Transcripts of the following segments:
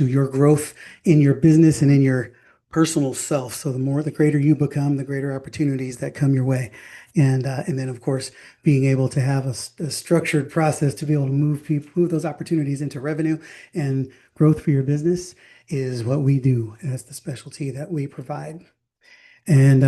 to your growth in your business and in your personal self. So the greater you become, the greater opportunities that come your way. And then of course, being able to have a structured process to be able to move those opportunities into revenue and growth for your business is what we do. And that's the specialty that we provide. And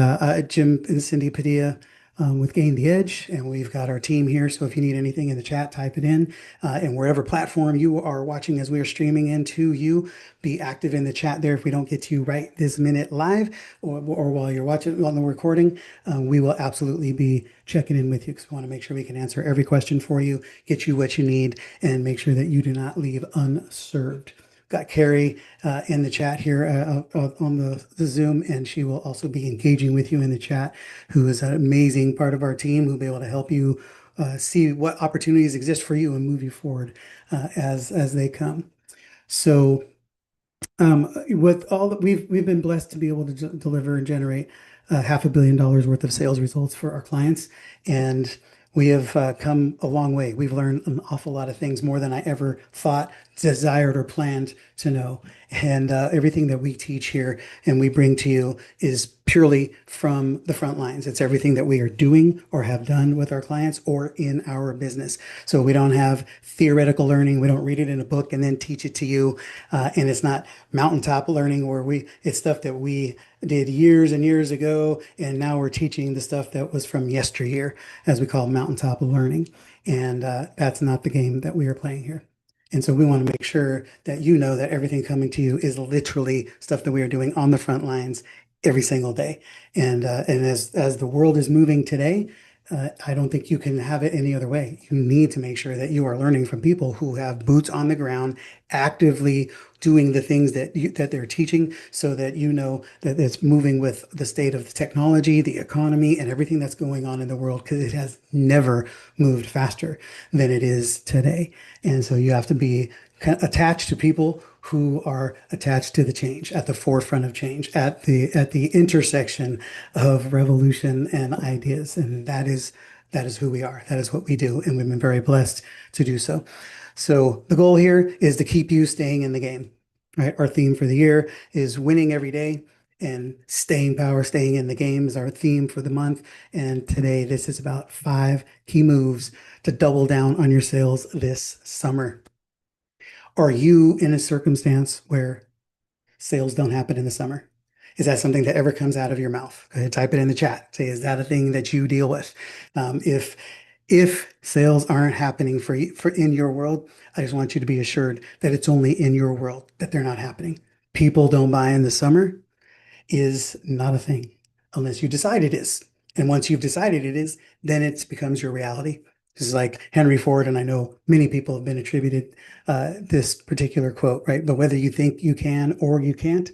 Jim and Cindy Padilla with Gain the Edge, and we've got our team here. So if you need anything in the chat, type it in. And wherever platform you are watching as we are streaming into you, be active in the chat there. If we don't get to you right this minute live or while you're watching on the recording, we will absolutely be checking in with you because we want to make sure we can answer every question for you, get you what you need, and make sure that you do not leave unserved. Got Carrie in the chat here on the Zoom, and she will also be engaging with you in the chat, who is an amazing part of our team who'll be able to help you see what opportunities exist for you and move you forward as they come. So with all that we've been blessed to be able to deliver and generate $500 million worth of sales results for our clients, and we have come a long way. We've learned an awful lot of things, more than I ever thought, desired, or planned to know. And everything that we teach here and we bring to you is purely from the front lines. It's everything that we are doing or have done with our clients or in our business. So we don't have theoretical learning. We don't read it in a book and then teach it to you. And it's not mountaintop learning where it's stuff that we did years and years ago, and now we're teaching the stuff that was from yesteryear, as we call mountaintop learning. And that's not the game that we are playing here. And so we want to make sure that you know that everything coming to you is literally stuff that we are doing on the front lines every single day. And as the world is moving today, I don't think you can have it any other way. You need to make sure that you are learning from people who have boots on the ground, actively doing the things that they're teaching, so that you know that it's moving with the state of the technology, the economy, and everything that's going on in the world, because it has never moved faster than it is today. And so you have to be attached to people who are attached to the change, at the forefront of change, at the intersection of revolution and ideas. And that is who we are. That is what we do. And we've been very blessed to do so. So the goal here is to keep you staying in the game, right? Our theme for the year is winning every day, and staying power, staying in the game is our theme for the month. And today, this is about 5 key moves to double down on your sales this summer. Are you in a circumstance where sales don't happen in the summer? Is that something that ever comes out of your mouth? Go ahead, type it in the chat. Say, is that a thing that you deal with? If sales aren't happening for you, in your world, I just want you to be assured that it's only in your world that they're not happening. People don't buy in the summer is not a thing unless you decide it is. And once you've decided it is, then it becomes your reality. This is like Henry Ford, and I know many people have been attributed this particular quote, right? But whether you think you can or you can't,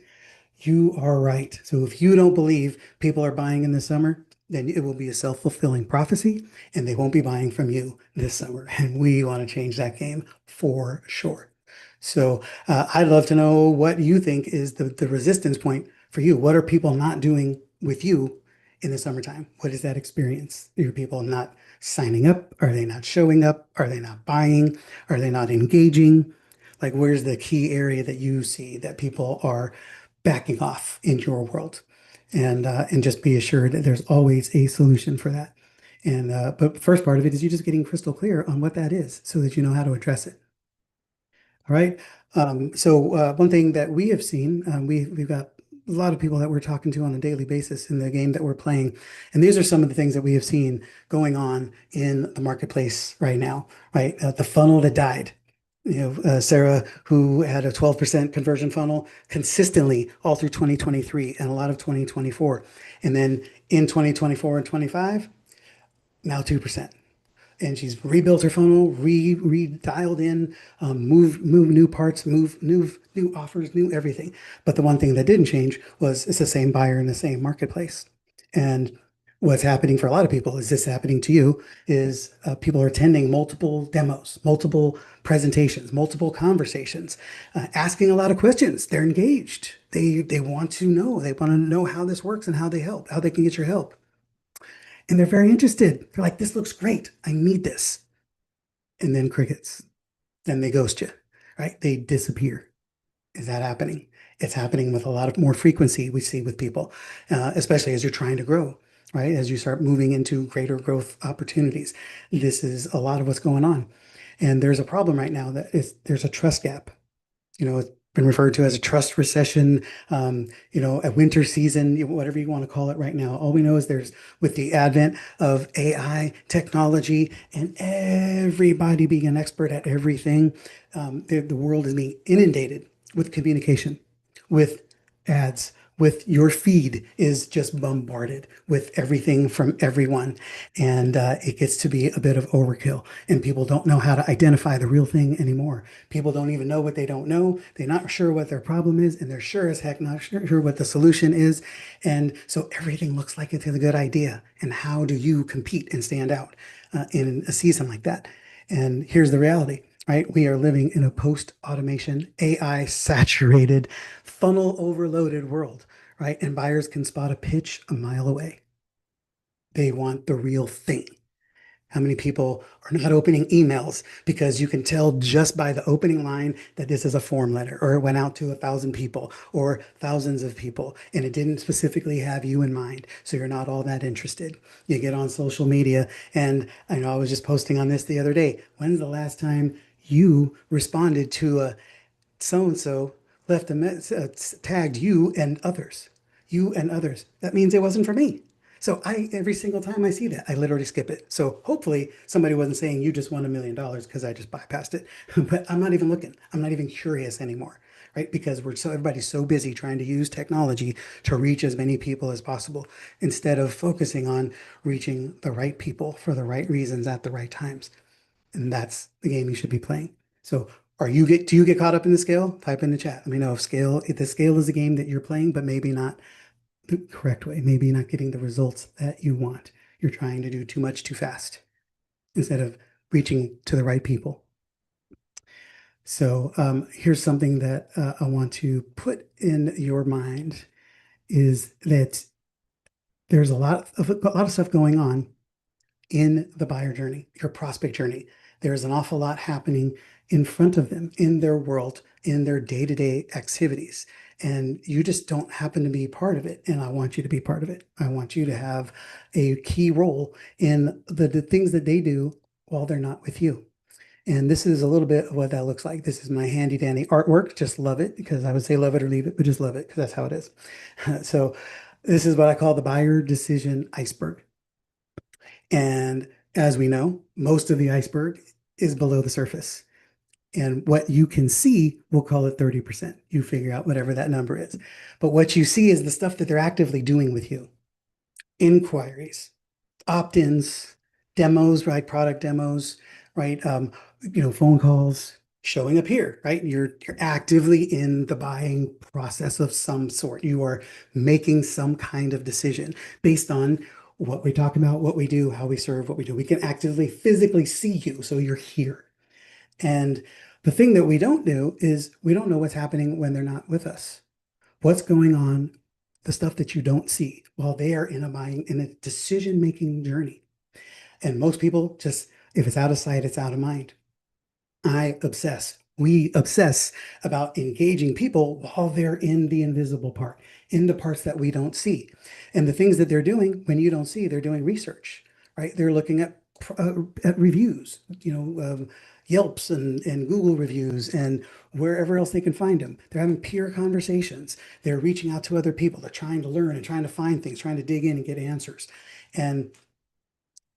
you are right. So if you don't believe people are buying in the summer, then it will be a self-fulfilling prophecy, and they won't be buying from you this summer. And we want to change that game for sure. So I'd love to know what you think is the resistance point for you. What are people not doing with you in the summertime? What is that experience? Are people not signing up? Are they not showing up? Are they not buying? Are they not engaging? Like, where's the key area that you see that people are backing off in your world? And just be assured that there's always a solution for that. And but the first part of it is you just getting crystal clear on what that is so that you know how to address it. All right. So one thing that we have seen, we've got a lot of people that we're talking to on a daily basis in the game that we're playing. And these are some of the things that we have seen going on in the marketplace right now, right? The funnel that died. Sarah, who had a 12% conversion funnel consistently all through 2023 and a lot of 2024. And then in 2024 and 25, now 2%. And she's rebuilt her funnel, dialed in, move new parts, move new offers, new everything. But the one thing that didn't change was it's the same buyer in the same marketplace. And what's happening for a lot of people, is this happening to you, is people are attending multiple demos, multiple presentations, multiple conversations, asking a lot of questions. They're engaged. They want to know. They want to know how this works and how they can get your help. And they're very interested. They're like, this looks great. I need this. And then crickets. Then they ghost you, right? They disappear. Is that happening? It's happening with a lot of more frequency we see with people, especially as you're trying to grow, right? As you start moving into greater growth opportunities. This is a lot of what's going on. And there's a problem right now that is there's a trust gap. It's been referred to as a trust recession, a winter season, whatever you want to call it right now. All we know is there's with the advent of AI technology and everybody being an expert at everything, the world is being inundated with communication, with ads, with your feed is just bombarded with everything from everyone. And it gets to be a bit of overkill. And people don't know how to identify the real thing anymore. People don't even know what they don't know. They're not sure what their problem is, and they're sure as heck not sure what the solution is. And so everything looks like it's a good idea. And how do you compete and stand out in a season like that? And here's the reality, right? We are living in a post-automation, AI saturated, funnel overloaded world, right? And buyers can spot a pitch a mile away. They want the real thing. How many people are not opening emails because you can tell just by the opening line that this is a form letter or it went out to 1,000 people or thousands of people and it didn't specifically have you in mind. So you're not all that interested. You get on social media and I know I was just posting on this the other day. When's the last time you responded to a so and so left tagged you and others. That means it wasn't for me. So I every single time I see that, I literally skip it. So hopefully somebody wasn't saying you just won $1 million because I just bypassed it. But I'm not even looking. I'm not even curious anymore, right? Because everybody's so busy trying to use technology to reach as many people as possible instead of focusing on reaching the right people for the right reasons at the right times. And that's the game you should be playing. So do you get caught up in the scale? Type in the chat. Let me know if the scale is a game that you're playing, but maybe not the correct way. Maybe you're not getting the results that you want. You're trying to do too much too fast instead of reaching to the right people. So here's something that I want to put in your mind is that there's a lot of stuff going on in the buyer journey, your prospect journey. There's an awful lot happening in front of them in their world, in their day-to-day activities. And you just don't happen to be part of it. And I want you to be part of it. I want you to have a key role in the things that they do while they're not with you. And this is a little bit of what that looks like. This is my handy dandy artwork. Just love it because I would say love it or leave it, but just love it because that's how it is. So this is what I call the buyer decision iceberg. And as we know, most of the iceberg is below the surface. And what you can see, we'll call it 30%. You figure out whatever that number is. But what you see is the stuff that they're actively doing with you. Inquiries, opt-ins, demos, right? Product demos, right? Phone calls, showing up here, right? You're actively in the buying process of some sort. You are making some kind of decision based on what we talk about, what we do, how we serve, what we do. We can actively physically see you, so you're here. And the thing that we don't do is we don't know what's happening when they're not with us. What's going on, the stuff that you don't see while they are in a decision-making journey. And most people just, if it's out of sight, it's out of mind. We obsess about engaging people while they're in the invisible part, in the parts that we don't see. And the things that they're doing when you don't see, they're doing research, right? They're looking at reviews, Yelps and Google reviews and wherever else they can find them. They're having peer conversations. They're reaching out to other people. They're trying to learn and trying to find things, trying to dig in and get answers. And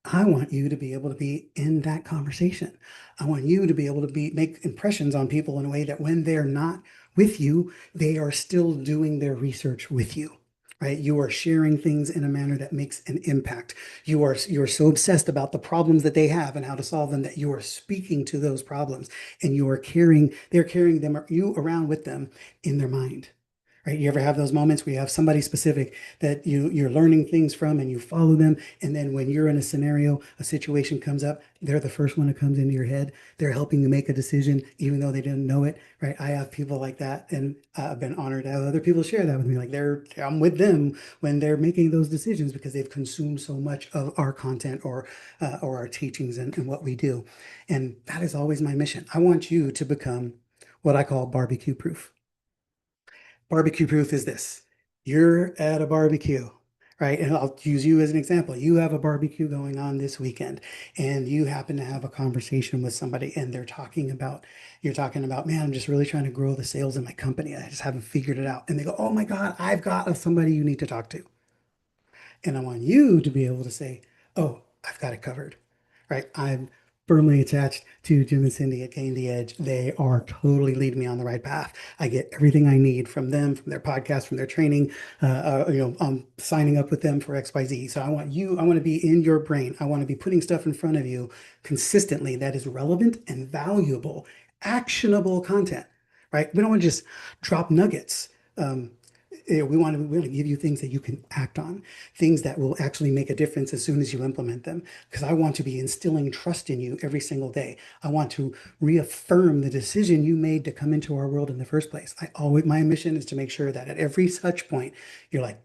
I want you to be able to be in that conversation. I want you to be able to make impressions on people in a way that when they're not with you, they are still doing their research with you. Right? You are sharing things in a manner that makes an impact. You're so obsessed about the problems that they have and how to solve them that you are speaking to those problems and they're carrying you around with them in their mind. Right? You ever have those moments where you have somebody specific that you're learning things from and you follow them, and then when you're in a scenario, a situation comes up, they're the first one that comes into your head. They're helping you make a decision, even though they didn't know it. Right? I have people like that, and I've been honored to have other people share that with me. Like I'm with them when they're making those decisions because they've consumed so much of our content or our teachings and what we do. And that is always my mission. I want you to become what I call barbecue proof. barbecue proof is this. You're at a barbecue, right? And I'll use you as an example. You have a barbecue going on this weekend, and you happen to have a conversation with somebody, and you're talking about, man, I'm just really trying to grow the sales in my company. I just haven't figured it out. And they go, oh my God, I've got somebody you need to talk to. And I want you to be able to say, oh, I've got it covered, right? I'm firmly attached to Jim and Cindy at Gain the Edge. They are totally leading me on the right path. I get everything I need from them, from their podcast, from their training. I'm signing up with them for XYZ. So I want to be in your brain. I want to be putting stuff in front of you consistently that is relevant and valuable, actionable content, right? We don't want to just drop nuggets. We want to give you things that you can act on, things that will actually make a difference as soon as you implement them. Because I want to be instilling trust in you every single day. I want to reaffirm the decision you made to come into our world in the first place. My mission is to make sure that at every touch point, you're like,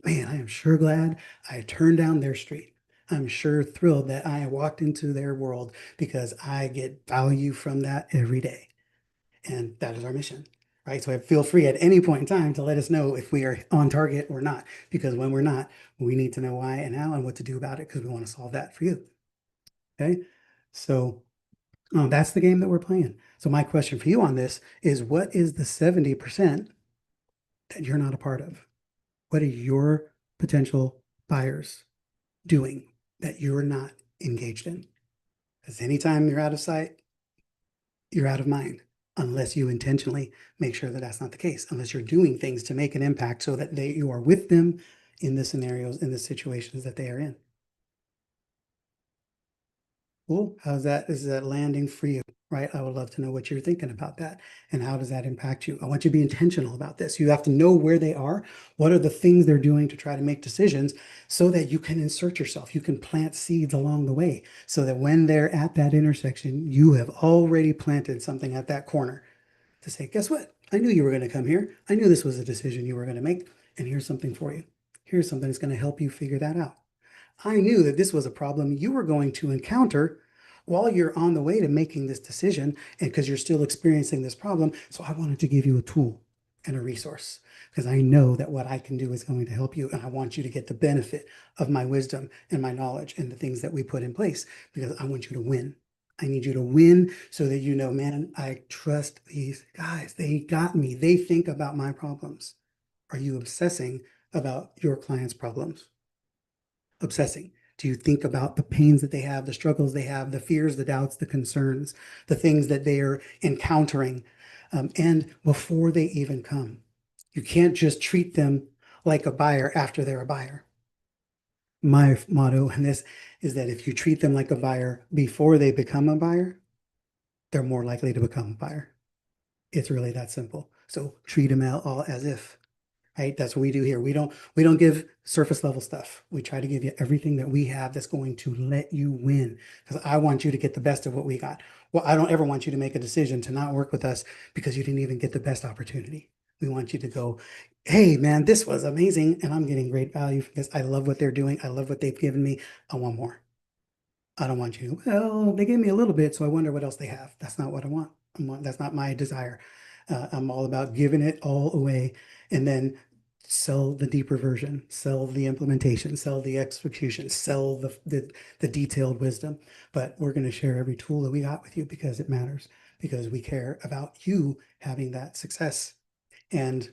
man, I am sure glad I turned down their street. I'm sure thrilled that I walked into their world because I get value from that every day. And that is our mission, right? So feel free at any point in time to let us know if we are on target or not, because when we're not, we need to know why and how and what to do about it because we want to solve that for you. Okay. So that's the game that we're playing. So my question for you on this is what is the 70% that you're not a part of? What are your potential buyers doing that you're not engaged in? Because anytime you're out of sight, you're out of mind unless you intentionally make sure that that's not the case, unless you're doing things to make an impact so that you are with them in the scenarios, in the situations that they are in. Cool. How's that? Is that landing for you? Right. I would love to know what you're thinking about that and how does that impact you? I want you to be intentional about this. You have to know where they are. What are the things they're doing to try to make decisions so that you can insert yourself? You can plant seeds along the way so that when they're at that intersection, you have already planted something at that corner to say, guess what? I knew you were going to come here. I knew this was a decision you were going to make. And here's something for you. Here's something that's going to help you figure that out. I knew that this was a problem you were going to encounter while you're on the way to making this decision and because you're still experiencing this problem. So I wanted to give you a tool and a resource because I know that what I can do is going to help you. And I want you to get the benefit of my wisdom and my knowledge and the things that we put in place because I want you to win. I need you to win so that you know, man, I trust these guys. They got me. They think about my problems. Are you obsessing about your clients' problems? Obsessing? Do you think about the pains that they have, the struggles they have, the fears, the doubts, the concerns, the things that they are encountering, and before they even come? You can't just treat them like a buyer after they're a buyer. My motto in this is that if you treat them like a buyer before they become a buyer, they're more likely to become a buyer. It's really that simple. So treat them all as if, right? That's what we do here. We don't give surface level stuff. We try to give you everything that we have that's going to let you win because I want you to get the best of what we got. Well, I don't ever want you to make a decision to not work with us because you didn't even get the best opportunity. We want you to go, hey, man, this was amazing and I'm getting great value from this. I love what they're doing. I love what they've given me. I want more. I don't want you, well, they gave me a little bit, so I wonder what else they have. That's not what I want. That's not my desire. I'm all about giving it all away and then sell the deeper version, sell the implementation, sell the execution, sell the detailed wisdom. But we're going to share every tool that we got with you because it matters, because we care about you having that success. And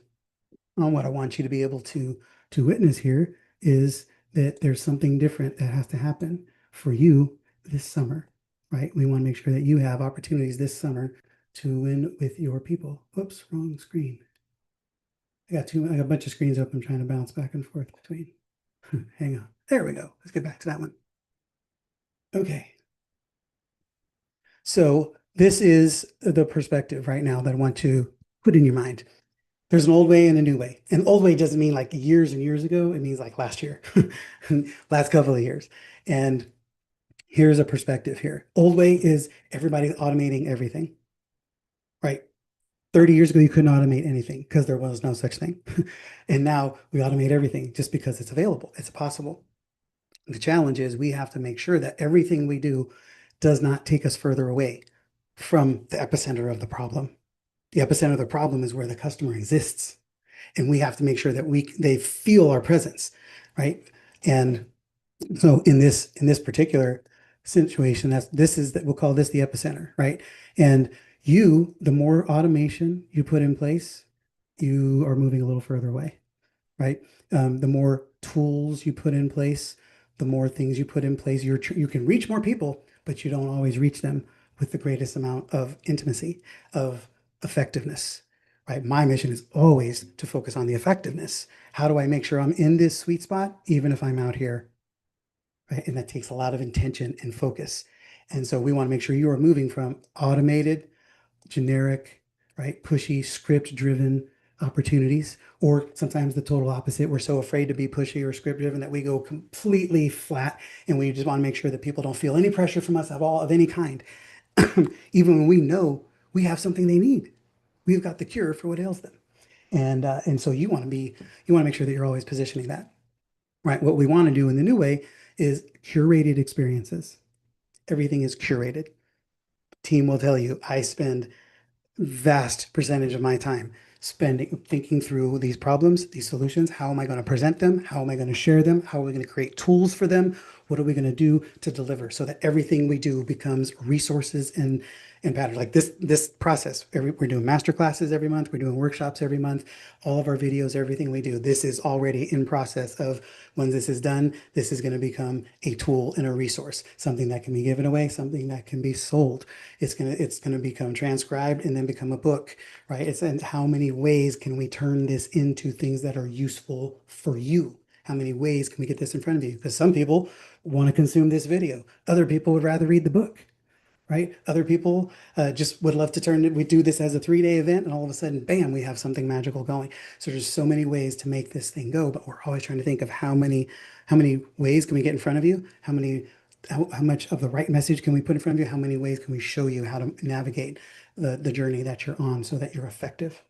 what I want you to be able to witness here is that there's something different that has to happen for you this summer, right? We want to make sure that you have opportunities this summer to win with your people. Oops, wrong screen. I got a bunch of screens open. I'm trying to bounce back and forth between. Hang on. There we go. Let's get back to that one. Okay. So this is the perspective right now that I want to put in your mind. There's an old way and a new way. And old way doesn't mean like years and years ago. It means like last year, last couple of years. And here's a perspective here. Old way is everybody's automating everything, right? 30 years ago, you couldn't automate anything because there was no such thing. And now we automate everything just because it's available. It's possible. The challenge is we have to make sure that everything we do does not take us further away from the epicenter of the problem. The epicenter of the problem is where the customer exists. and we have to make sure that they feel our presence, right? And so in this particular situation, this is that we'll call this the epicenter, right? And the more automation you put in place, you are moving a little further away, right? The more tools you put in place, the more things you put in place, you can reach more people, but you don't always reach them with the greatest amount of intimacy, of effectiveness, right? My mission is always to focus on the effectiveness. How do I make sure I'm in this sweet spot, even if I'm out here, right? And that takes a lot of intention and focus. And so we want to make sure you are moving from automated, generic, right, pushy, script driven opportunities, or sometimes the total opposite. We're so afraid to be pushy or script driven that we go completely flat, and we just want to make sure that people don't feel any pressure from us of any kind, even when we know we have something they need. We've got the cure for what ails them. And so you want to make sure that you're always positioning that, right? What we want to do in the new way is curated experiences. Everything is curated. Team will tell you I spend vast percentage of my time spending thinking through these problems, these solutions. How am I going to present them? How am I going to share them? How are we going to create tools for them? What are we going to do to deliver so that everything we do becomes resources and patterns like this process. We're doing master classes every month. We're doing workshops every month. All of our videos, everything we do, this is already in process of when this is done, this is going to become a tool and a resource, something that can be given away, something that can be sold. It's gonna become transcribed and then become a book, right? It's and how many ways can we turn this into things that are useful for you? How many ways can we get this in front of you? Because some people want to consume this video. Other people would rather read the book, right? Other people just would love to turn it. We do this as a 3-day event, and all of a sudden, bam, we have something magical going. So there's so many ways to make this thing go, but we're always trying to think of how many ways can we get in front of you? How much of the right message can we put in front of you? How many ways can we show you how to navigate the journey that you're on so that you're effective?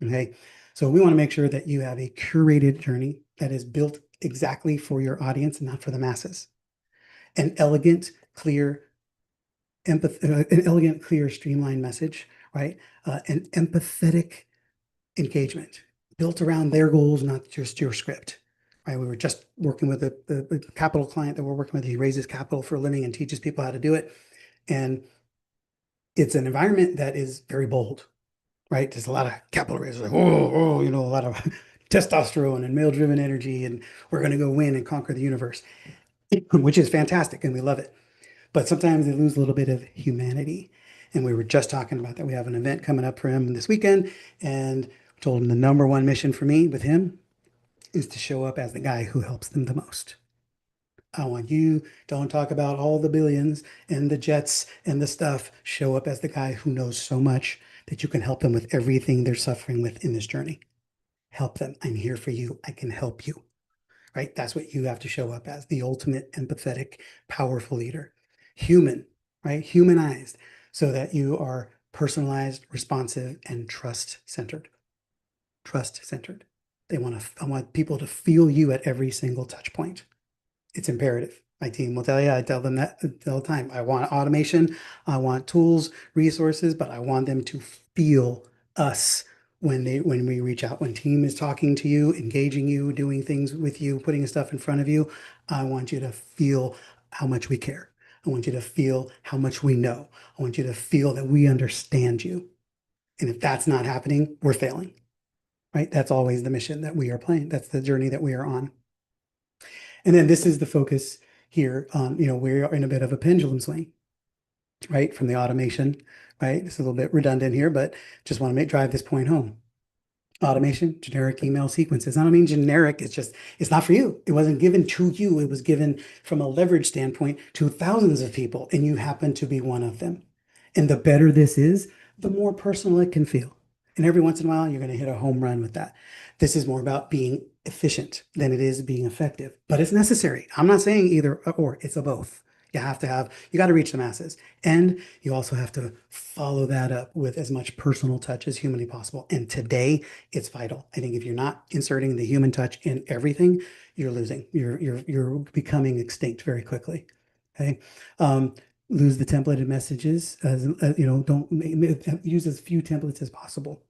Okay. So we want to make sure that you have a curated journey that is built exactly for your audience, not for the masses. An elegant, clear, an elegant, clear, streamlined message, right? An empathetic engagement built around their goals, not just your script. Right? We were just working with the capital client that we're working with. He raises capital for a living and teaches people how to do it. And it's an environment that is very bold, right? There's a lot of capital raisers, like, a lot of testosterone and male-driven energy, and we're going to go win and conquer the universe, which is fantastic, and we love it. But sometimes they lose a little bit of humanity. And we were just talking about that. We have an event coming up for him this weekend, and told him the number one mission for me with him is to show up as the guy who helps them the most. I want you, don't talk about all the billions and the jets and the stuff. Show up as the guy who knows so much that you can help them with everything they're suffering with in this journey. Help them. I'm here for you. I can help you, right? That's what you have to show up as, the ultimate empathetic, powerful leader. Human, right? Humanized, so that you are personalized, responsive, and trust centered. Trust centered. I want people to feel you at every single touch point. It's imperative. My team will tell you, I tell them that all the time. I want automation, I want tools, resources, but I want them to feel us when we reach out. When team is talking to you, engaging you, doing things with you, putting stuff in front of you, I want you to feel how much we care. I want you to feel how much we know. I want you to feel that we understand you. And if that's not happening, we're failing, right? That's always the mission that we are playing. That's the journey that we are on. And then this is the focus here. We are in a bit of a pendulum swing, right? From the automation, right? It's a little bit redundant here, but just want to drive this point home. Automation, generic email sequences. I don't mean generic, it's not for you. It wasn't given to you. It was given from a leverage standpoint to thousands of people, and you happen to be one of them. And the better this is, the more personal it can feel. And every once in a while, you're going to hit a home run with that. This is more about being efficient than it is being effective, but it's necessary. I'm not saying either or, it's a both. You got to reach the masses. And you also have to follow that up with as much personal touch as humanly possible. And today, it's vital. I think if you're not inserting the human touch in everything, you're losing. You're becoming extinct very quickly. Okay. Lose the templated messages. Don't use as few templates as possible.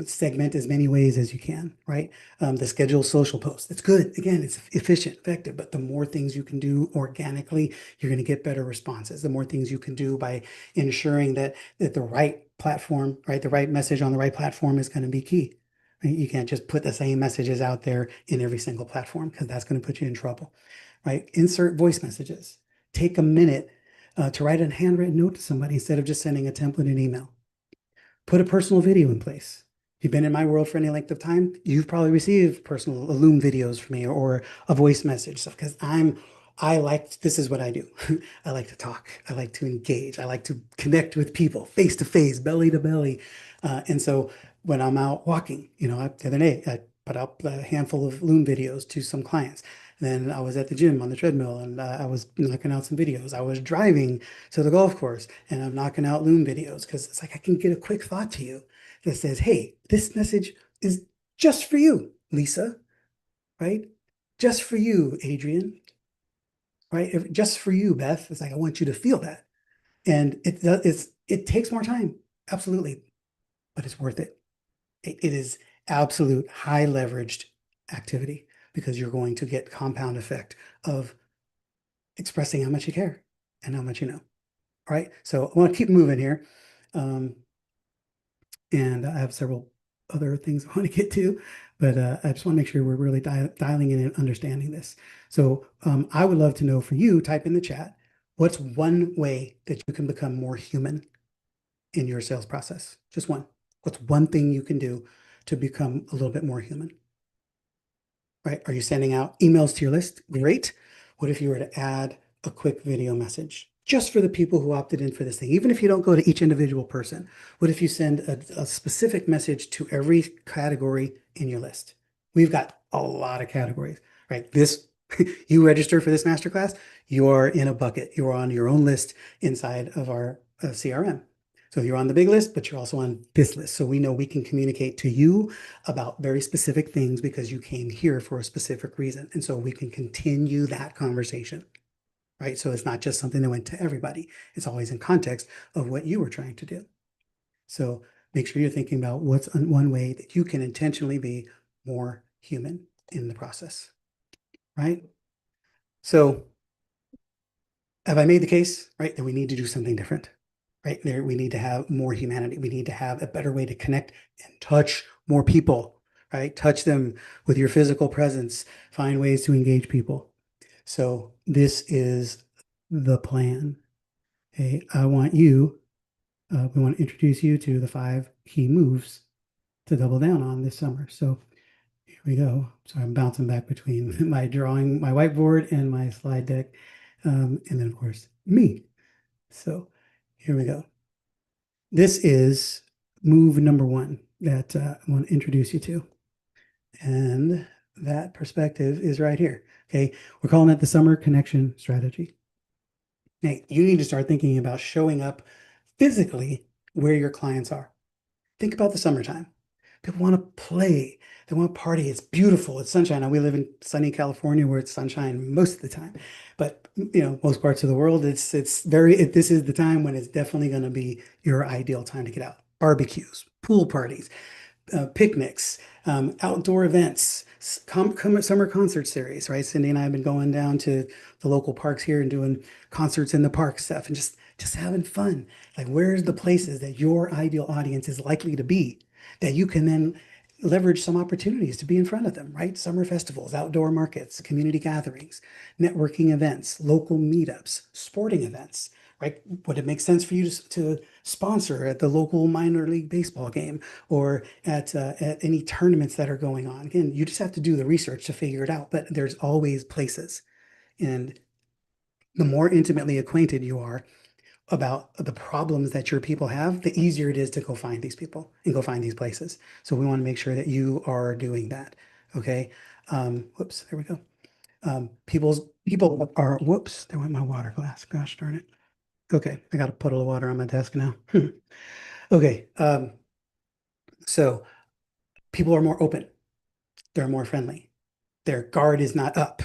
segment as many ways as you can, right? The schedule social posts. It's good. Again, it's efficient, effective, but the more things you can do organically, you're going to get better responses. The more things you can do by ensuring that the right platform, right, the right message on the right platform is going to be key. Right? You can't just put the same messages out there in every single platform because that's going to put you in trouble, right? Insert voice messages. Take a minute to write a handwritten note to somebody instead of just sending a template in email. Put a personal video in place. If you've been in my world for any length of time, you've probably received personal Loom videos from me or a voice message stuff because I like this is what I do. I like to talk. I like to engage. I like to connect with people face to face, belly to belly. And so when I'm out walking, the other day I put up a handful of Loom videos to some clients. Then I was at the gym on the treadmill and I was knocking out some videos. I was driving to the golf course and I'm knocking out Loom videos because it's like I can get a quick thought to you that says, hey, this message is just for you, Lisa, right? Just for you, Adrian, right? Just for you, Beth. It's like I want you to feel that. And it takes more time, absolutely, but it's worth it. It is absolute high leveraged activity because you're going to get compound effect of expressing how much you care and how much you know. All right. So I want to keep moving here. Um, and I have several other things I want to get to, but I just want to make sure we're really dialing in and understanding this. So I would love to know for you, type in the chat, what's one way that you can become more human in your sales process? Just one. What's one thing you can do to become a little bit more human? Right? Are you sending out emails to your list? Great. What if you were to add a quick video message just for the people who opted in for this thing? Even if you don't go to each individual person, what if you send a specific message to every category in your list? We've got a lot of categories, right? You register for this masterclass, you are in a bucket. You are on your own list inside of our CRM. So you're on the big list, but you're also on this list. So we know we can communicate to you about very specific things because you came here for a specific reason. And so we can continue that conversation, right? So it's not just something that went to everybody. It's always in context of what you were trying to do. So make sure you're thinking about what's one way that you can intentionally be more human in the process, right? So have I made the case, right, that we need to do something different? Right there, we need to have more humanity. We need to have a better way to connect and touch more people, right? Touch them with your physical presence, find ways to engage people. So this is the plan. Okay, we want to introduce you to the 5 key moves to double down on this summer. So here we go. So I'm bouncing back between my whiteboard and my slide deck. And then of course me. So here we go. This is move number one that I want to introduce you to. And that perspective is right here. Okay. We're calling it the summer connection strategy. Hey, you need to start thinking about showing up physically where your clients are. Think about the summertime. People want to play. They want to party. It's beautiful. It's sunshine. Now we live in sunny California where it's sunshine most of the time. But most parts of the world, this is the time when it's definitely going to be your ideal time to get out. Barbecues, pool parties, picnics, outdoor events, summer concert series, right? Cindy and I have been going down to the local parks here and doing concerts in the park stuff and just having fun. Like, where's the places that your ideal audience is likely to be that you can then leverage some opportunities to be in front of them, right? Summer festivals, outdoor markets, community gatherings, networking events, local meetups, sporting events, right? Would it make sense for you to sponsor at the local minor league baseball game or at any tournaments that are going on? Again, you just have to do the research to figure it out, but there's always places. And the more intimately acquainted you are about the problems that your people have, the easier it is to go find these people and go find these places. So we want to make sure that you are doing that. Okay. Whoops, there we go. People are, whoops, there went my water glass. Gosh darn it. Okay, I got a puddle of water on my desk now. Okay, so people are more open. They're more friendly. Their guard is not up.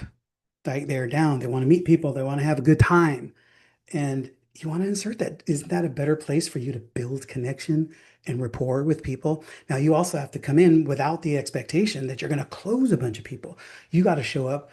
They're down. They want to meet people. They want to have a good time. And you want to insert that. Isn't that a better place for you to build connection and rapport with people. Now, you also have to come in without the expectation that you're going to close a bunch of people. You got to show up,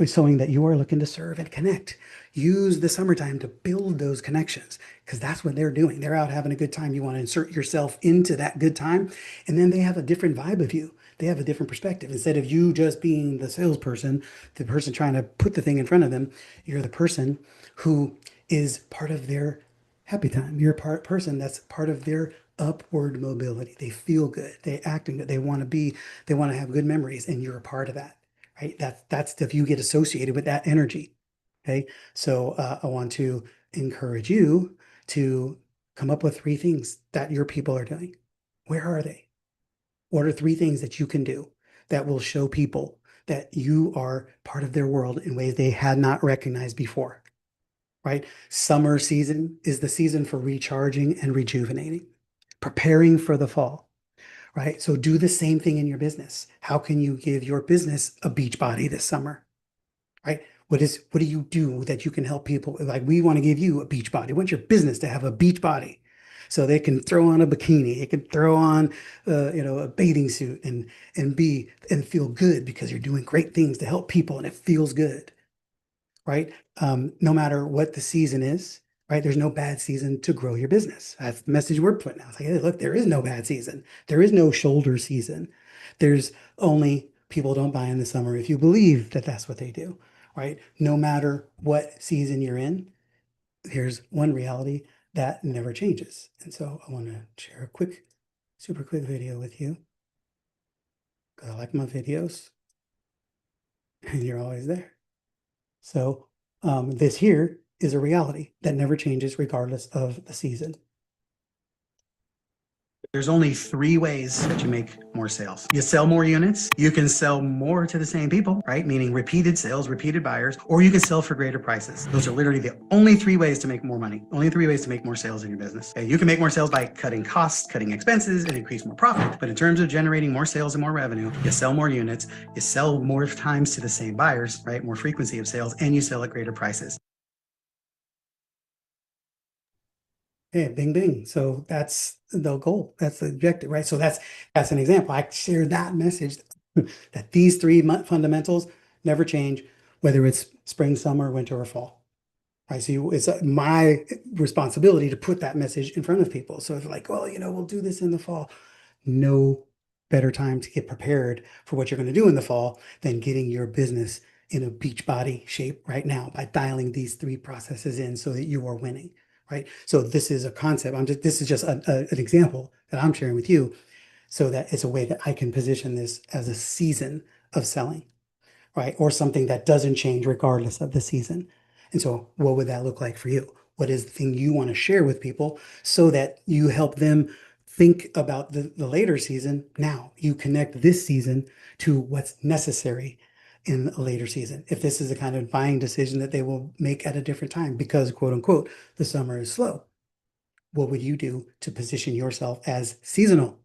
showing that you are looking to serve and connect. Use the summertime to build those connections because that's what they're doing. They're out having a good time. You want to insert yourself into that good time, and then they have a different vibe of you. They have a different perspective. Instead of you just being the salesperson, the person trying to put the thing in front of them, you're the person who is part of their happy time. You're a person that's part of their upward mobility. They feel good. They acting good. They want to have good memories, and you're a part of that, right? That's if you get associated with that energy. Okay. So I want to encourage you to come up with three things that your people are doing. Where are they? What are three things that you can do that will show people that you are part of their world in ways they had not recognized before? Right? Summer season is the season for recharging and rejuvenating, preparing for the fall, right? So do the same thing in your business. How can you give your business a beach body this summer, right? What do you do that you can help people? Like we want to give you a beach body. We want your business to have a beach body. So they can throw on a bikini, they can throw on, a bathing suit and feel good because you're doing great things to help people and it feels good, right? No matter what the season is, right? There's no bad season to grow your business. That's the message we're putting out. It's like, hey, look, there is no bad season. There is no shoulder season. There's only people don't buy in the summer if you believe that that's what they do, right? No matter what season you're in, here's one reality that never changes. And so I want to share a super quick video with you because I like my videos and you're always there. So this here is a reality that never changes regardless of the season. There's only three ways that you make more sales. You sell more units, you can sell more to the same people, right? Meaning repeated sales, repeated buyers, or you can sell for greater prices. Those are literally the only three ways to make more money, only three ways to make more sales in your business. Okay, you can make more sales by cutting costs, cutting expenses, and increase more profit. But in terms of generating more sales and more revenue, you sell more units, you sell more times to the same buyers, right? More frequency of sales, and you sell at greater prices. Yeah, bing, bing. So that's the goal. That's the objective, right? So that's an example. I share that message that these three fundamentals never change, whether it's spring, summer, winter, or fall. Right. So it's my responsibility to put that message in front of people. So if like, well, we'll do this in the fall. No better time to get prepared for what you're going to do in the fall than getting your business in a beach body shape right now by dialing these three processes in so that you are winning. Right. So this is a concept. This is just an example that I'm sharing with you so that it's a way that I can position this as a season of selling, right? Or something that doesn't change regardless of the season. And so, what would that look like for you? What is the thing you want to share with people so that you help them think about the later season now? You connect this season to what's necessary in a later season. If this is a kind of buying decision that they will make at a different time because, quote unquote, the summer is slow, what would you do to position yourself as seasonal?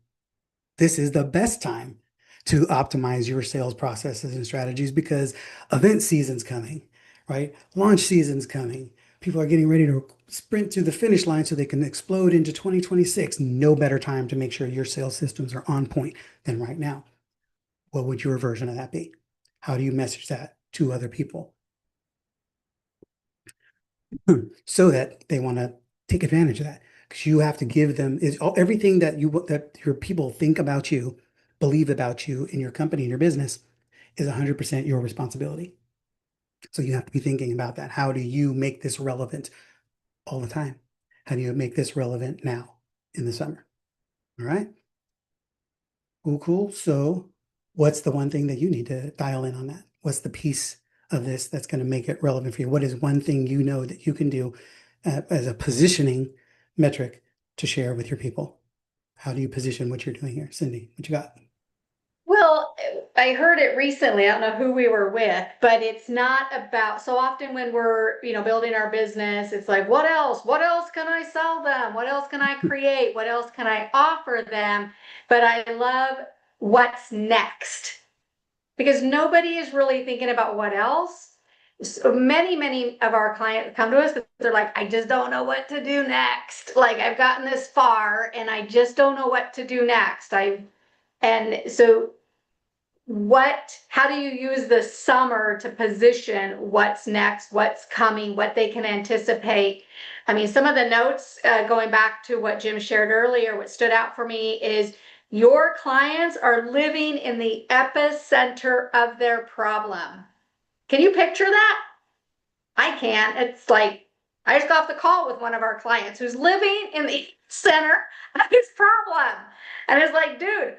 This is the best time to optimize your sales processes and strategies because event season's coming, right? Launch season's coming. People are getting ready to sprint to the finish line so they can explode into 2026. No better time to make sure your sales systems are on point than right now. What would your version of that be? How do you message that to other people so that they want to take advantage of that? Because you have to give them everything that your people think about you, believe about you in your company, in your business, is 100% your responsibility. So you have to be thinking about that. How do you make this relevant all the time? How do you make this relevant now in the summer? All right. Cool, cool. So what's the one thing that you need to dial in on that? What's the piece of this that's going to make it relevant for you? What is one thing you know that you can do as a positioning metric to share with your people? How do you position what you're doing here? Cindy, what you got? Well, I heard it recently. I don't know who we were with, but it's not about so often when we're, building our business, it's like, what else? What else can I sell them? What else can I create? What else can I offer them? But I love what's next because nobody is really thinking about what else. So many of our clients come to us because they're like, I just don't know what to do next. Like I've gotten this far and I just don't know what to do next. And so how do you use the summer to position what's next, what's coming, what they can anticipate? I mean, some of the notes, going back to what Jim shared earlier, what stood out for me is your clients are living in the epicenter of their problem. Can you picture that? I can. It's like, I just got off the call with one of our clients who's living in the center of his problem. And it's like, dude,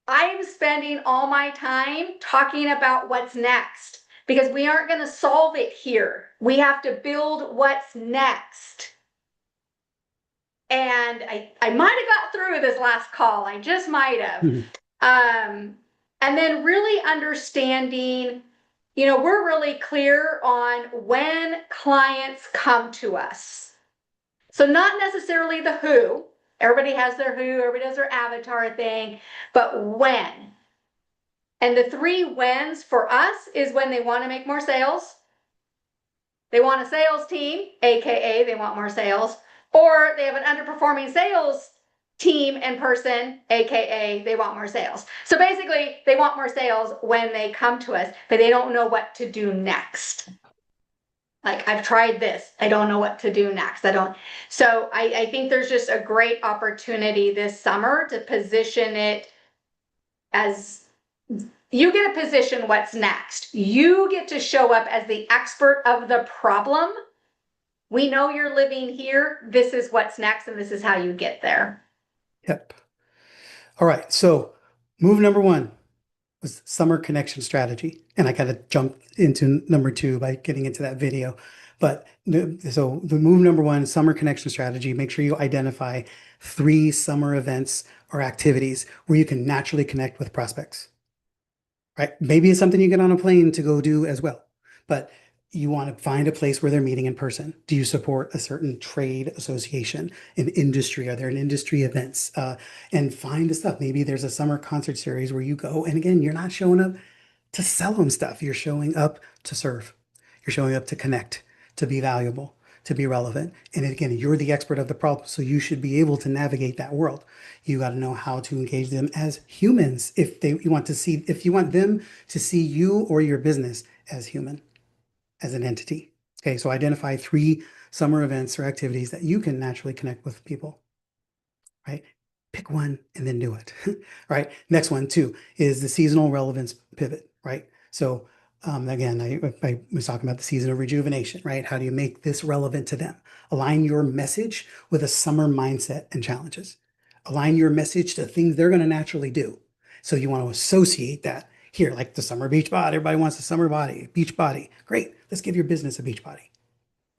I'm spending all my time talking about what's next because we aren't going to solve it here. We have to build what's next. And I might have got through this last call. I just might have. Mhm. And then really understanding, you know, we're really clear on when clients come to us. So not necessarily the who. Everybody has their who, everybody does their avatar thing, but when. And the three wins for us is when they want to make more sales, they want a sales team, AKA they want more sales, or they have an underperforming sales team and person, AKA they want more sales. So basically, they want more sales when they come to us, but they don't know what to do next. Like, I've tried this, I don't know what to do next. So I think there's just a great opportunity this summer to position it as you get to position what's next. You get to show up as the expert of the problem. We know you're living here. This is what's next, and this is how you get there. Yep. All right. So move number one was summer connection strategy. And I kind of jumped into number two by getting into that video. But so the move number one, summer connection strategy, make sure you identify 3 summer events or activities where you can naturally connect with prospects, right? Maybe it's something you get on a plane to go do as well, but you want to find a place where they're meeting in person. Do you support a certain trade association, an industry? Are there an industry events? And find the stuff. Maybe there's a summer concert series where you go, and again, you're not showing up to sell them stuff. You're showing up to serve. You're showing up to connect, to be valuable, to be relevant. And again, you're the expert of the problem, so you should be able to navigate that world. You got to know how to engage them as humans if you want them to see you or your business as human, as an entity. Okay, so identify 3 summer events or activities that you can naturally connect with people, right? Pick one and then do it. Right. Next one too is the seasonal relevance pivot, right? So again, I was talking about the season of rejuvenation, right? How do you make this relevant to them? Align your message with a summer mindset and challenges. Align your message to things they're going to naturally do. So you want to associate that here, like the summer beach body. Everybody wants a summer body, beach body. Great. Let's give your business a beach body.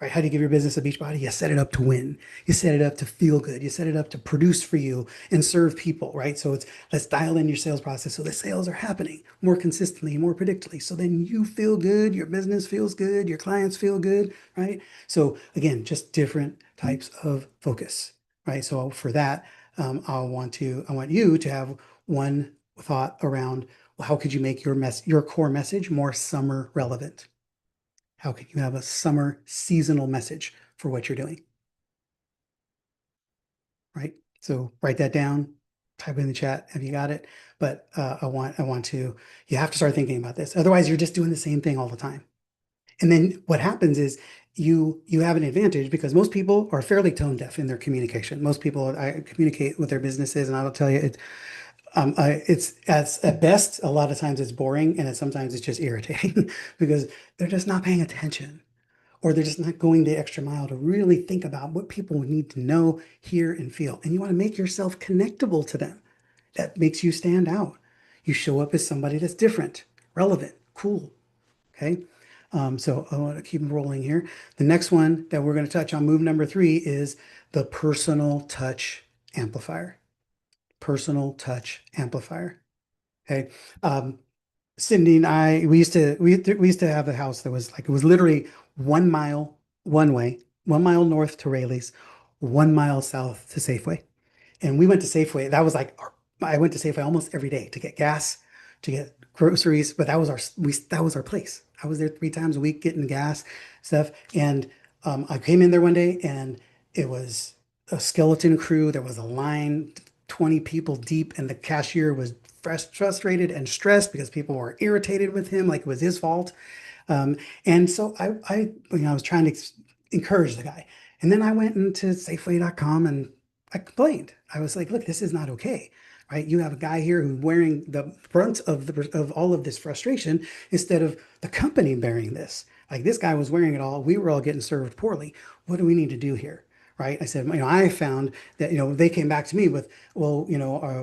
Right? How do you give your business a beach body? You set it up to win. You set it up to feel good. You set it up to produce for you and serve people, right? So let's dial in your sales process so the sales are happening more consistently, more predictably. So then you feel good, your business feels good, your clients feel good, right? So again, just different types of focus, right? So for that, I want you to have one thought around, well, how could you make your core message more summer relevant? How can you have a summer seasonal message for what you're doing? Right. So write that down, type it in the chat if you got it. But you have to start thinking about this. Otherwise, you're just doing the same thing all the time. And then what happens is you have an advantage because most people are fairly tone deaf in their communication. Most people I communicate with their businesses, and I'll tell you, it's at best a lot of times it's boring, and sometimes it's just irritating because they're just not paying attention, or they're just not going the extra mile to really think about what people need to know, hear, and feel. And you want to make yourself connectable to them. That makes you stand out. You show up as somebody that's different, relevant, cool. Okay. So I want to keep rolling here. The next one that we're going to touch on, move number 3, is the personal touch amplifier. Personal touch amplifier. Okay. Cindy and I, we used to have a house that was like, it was literally 1 mile one way, 1 mile north to Rayleigh's, 1 mile south to Safeway. And we went to Safeway. I went to Safeway almost every day to get gas, to get groceries, but that was our place. I was there 3 times a week getting gas stuff, and I came in there one day and it was a skeleton crew. There was a line 20 people deep, and the cashier was frustrated and stressed because people were irritated with him, like it was his fault. And so I was trying to encourage the guy. And then I went into Safeway.com and I complained. I was like, look, this is not okay, right? You have a guy here who's wearing the brunt of all of this frustration instead of the company bearing this. Like this guy was wearing it all. We were all getting served poorly. What do we need to do here? Right. I said, I found that, they came back to me with, well,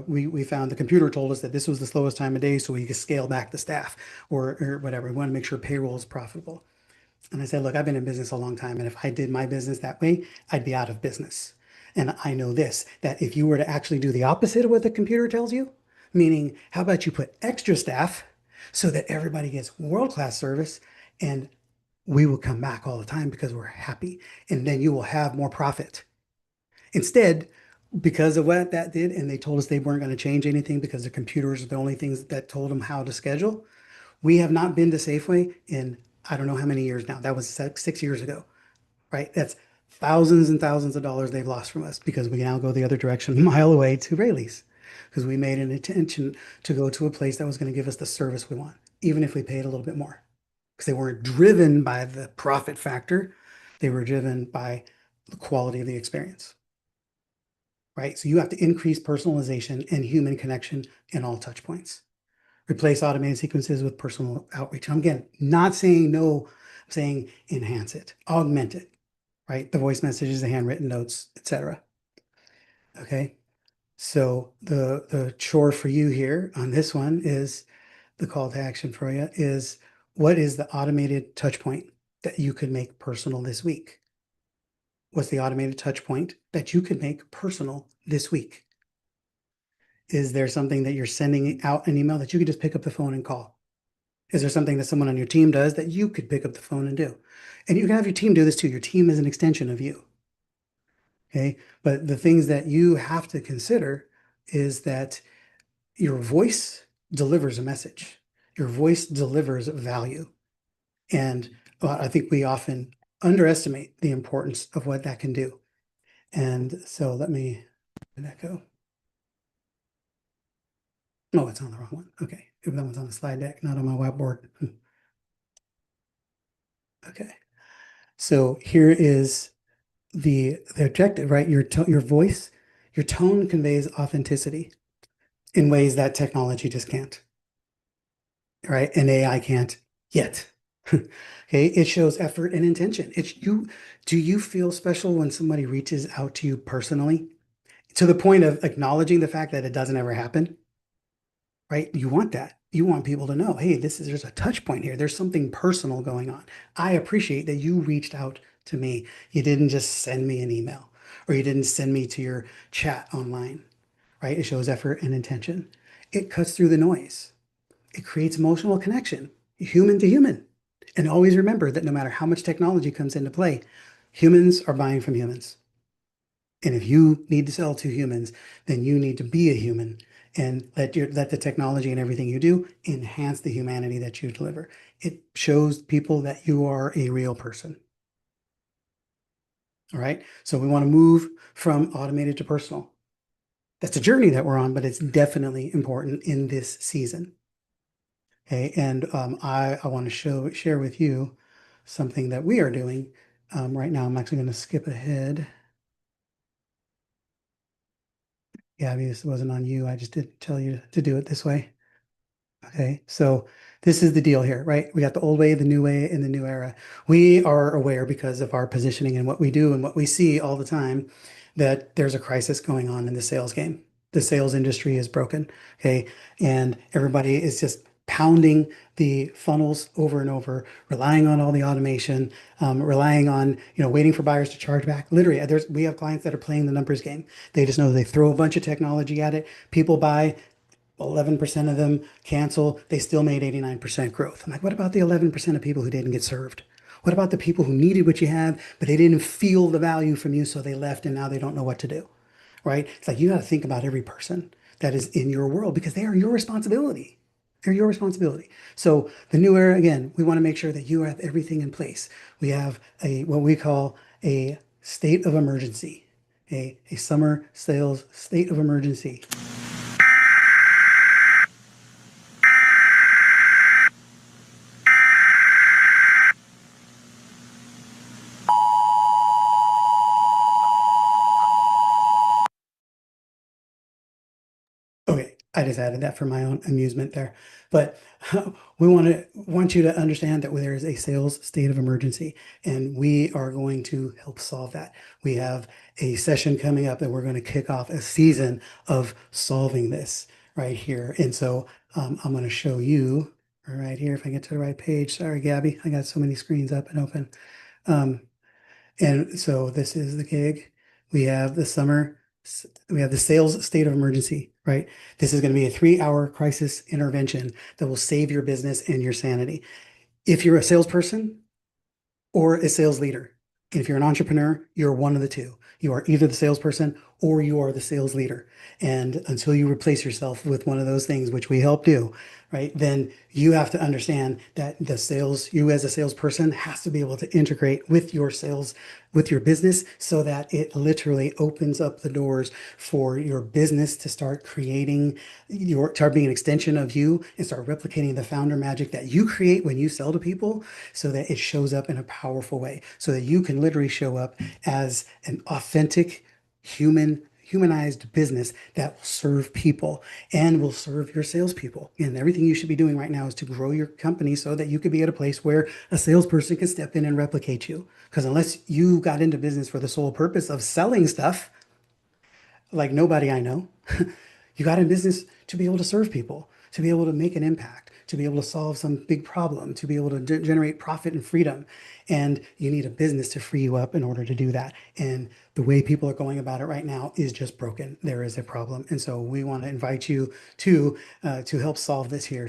we found the computer told us that this was the slowest time of day, so we could scale back the staff or whatever. We want to make sure payroll is profitable. And I said, look, I've been in business a long time. And if I did my business that way, I'd be out of business. And I know this, that if you were to actually do the opposite of what the computer tells you, meaning how about you put extra staff so that everybody gets world-class service and we will come back all the time because we're happy. And then you will have more profit. Instead, because of what that did, and they told us they weren't going to change anything because the computers are the only things that told them how to schedule. We have not been to Safeway in I don't know how many years now. That was 6 years ago, right? That's thousands and thousands of dollars they've lost from us because we now go the other direction, a mile away to Rayleigh's, because we made an intention to go to a place that was going to give us the service we want, even if we paid a little bit more, because they weren't driven by the profit factor. They were driven by the quality of the experience, right? So you have to increase personalization and human connection in all touch points. Replace automated sequences with personal outreach. I'm again not saying no, I'm saying enhance it, augment it, right? The voice messages, the handwritten notes, etc. Okay. So the chore for you here on this one is the call to action for you is what is the automated touch point that you could make personal this week? What's the automated touch point that you could make personal this week? Is there something that you're sending out an email that you could just pick up the phone and call? Is there something that someone on your team does that you could pick up the phone and do? And you can have your team do this too. Your team is an extension of you. Okay. But the things that you have to consider is that your voice delivers a message, your voice delivers value. And I think we often underestimate the importance of what that can do. And so let that go. Oh, it's on the wrong one. Okay. That one's on the slide deck, not on my whiteboard. Okay. So here is the objective, right? Your voice, your tone conveys authenticity in ways that technology just can't, right? And AI can't yet. Okay, it shows effort and intention. It's you. Do you feel special when somebody reaches out to you personally to the point of acknowledging the fact that it doesn't ever happen, right? You want that. You want people to know, hey, there's a touch point here. There's something personal going on. I appreciate that you reached out to me. You didn't just send me an email or you didn't send me to your chat online, right? It shows effort and intention. It cuts through the noise. It creates emotional connection, human to human. And always remember that no matter how much technology comes into play, humans are buying from humans. And if you need to sell to humans, then you need to be a human and let the technology and everything you do enhance the humanity that you deliver. It shows people that you are a real person. All right. So we want to move from automated to personal. That's a journey that we're on, but it's definitely important in this season. Okay. And I want to share with you something that we are doing right now. I'm actually going to skip ahead. Gabby, this wasn't on you. I just didn't tell you to do it this way. Okay, so this is the deal here, right? We got the old way, the new way, and the new era. We are aware because of our positioning and what we do and what we see all the time that there's a crisis going on in the sales game. The sales industry is broken, okay? And everybody is just pounding the funnels over and over, relying on all the automation, relying on, waiting for buyers to charge back. Literally, we have clients that are playing the numbers game. They just know they throw a bunch of technology at it. People buy, 11% of them cancel, they still made 89% growth. I'm like, what about the 11% of people who didn't get served? What about the people who needed what you have, but they didn't feel the value from you, so they left and now they don't know what to do, right? It's like you got to think about every person that is in your world because they are your responsibility. They're your responsibility. So the new era, again, we want to make sure that you have everything in place. We have a what we call a state of emergency, a summer sales state of emergency. Okay, I just added that for my own amusement there. But we want you to understand that there is a sales state of emergency, and we are going to help solve that. We have a session coming up that we're going to kick off a season of solving this right here. And so I'm going to show you right here if I get to the right page. Sorry, Gabby, I got so many screens up and open. Um, and so this is the gig. We have the summer, we have the sales state of emergency, right? This is going to be a 3 hour crisis intervention that will save your business and your sanity. If you're a salesperson, or a sales leader. If you're an entrepreneur, you're one of the two. You are either the salesperson or you are the sales leader. And until you replace yourself with one of those things, which we help do, right, then you have to understand that you as a salesperson has to be able to integrate with your sales, with your business so that it literally opens up the doors for your business to start start being an extension of you and start replicating the founder magic that you create when you sell to people so that it shows up in a powerful way, so that you can literally show up as an authentic humanized business that will serve people and will serve your salespeople. And everything you should be doing right now is to grow your company so that you could be at a place where a salesperson can step in and replicate you. Because unless you got into business for the sole purpose of selling stuff, like nobody I know. You got in business to be able to serve people, to be able to make an impact, to be able to solve some big problem, to be able to generate profit and freedom. And you need a business to free you up in order to do that. And the way people are going about it right now is just broken. There is a problem. And so we want to invite you to help solve this here.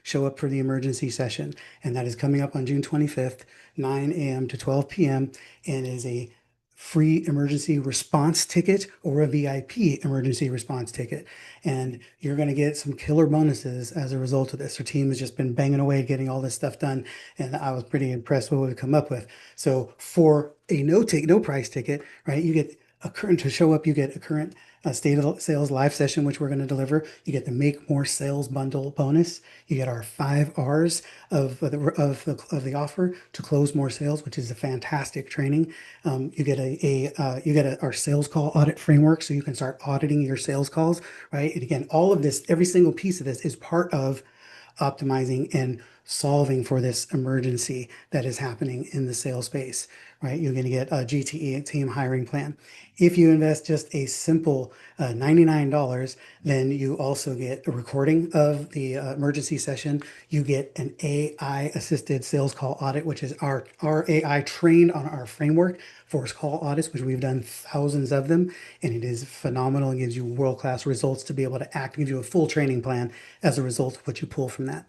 Show up for the emergency session. And that is coming up on June 25th, 9 a.m. to 12 p.m. And is a free emergency response ticket or a VIP emergency response ticket. And you're going to get some killer bonuses as a result of this. Our team has just been banging away getting all this stuff done. And I was pretty impressed with what we've come up with. So for a no price ticket, right, you get a current to show up, you get a current state of sales live session, which we're going to deliver. You get the make more sales bundle bonus. You get our 5 R's of the offer to close more sales, which is a fantastic training. You get our sales call audit framework, so you can start auditing your sales calls, right? And again, all of this, every single piece of this is part of optimizing and solving for this emergency that is happening in the sales space, right? You're going to get a GTE team hiring plan. If you invest just a simple $99, then you also get a recording of the emergency session. You get an AI assisted sales call audit, which is our AI trained on our framework for call audits, which we've done thousands of them. And it is phenomenal and gives you world-class results to be able to act and give you a full training plan as a result of what you pull from that.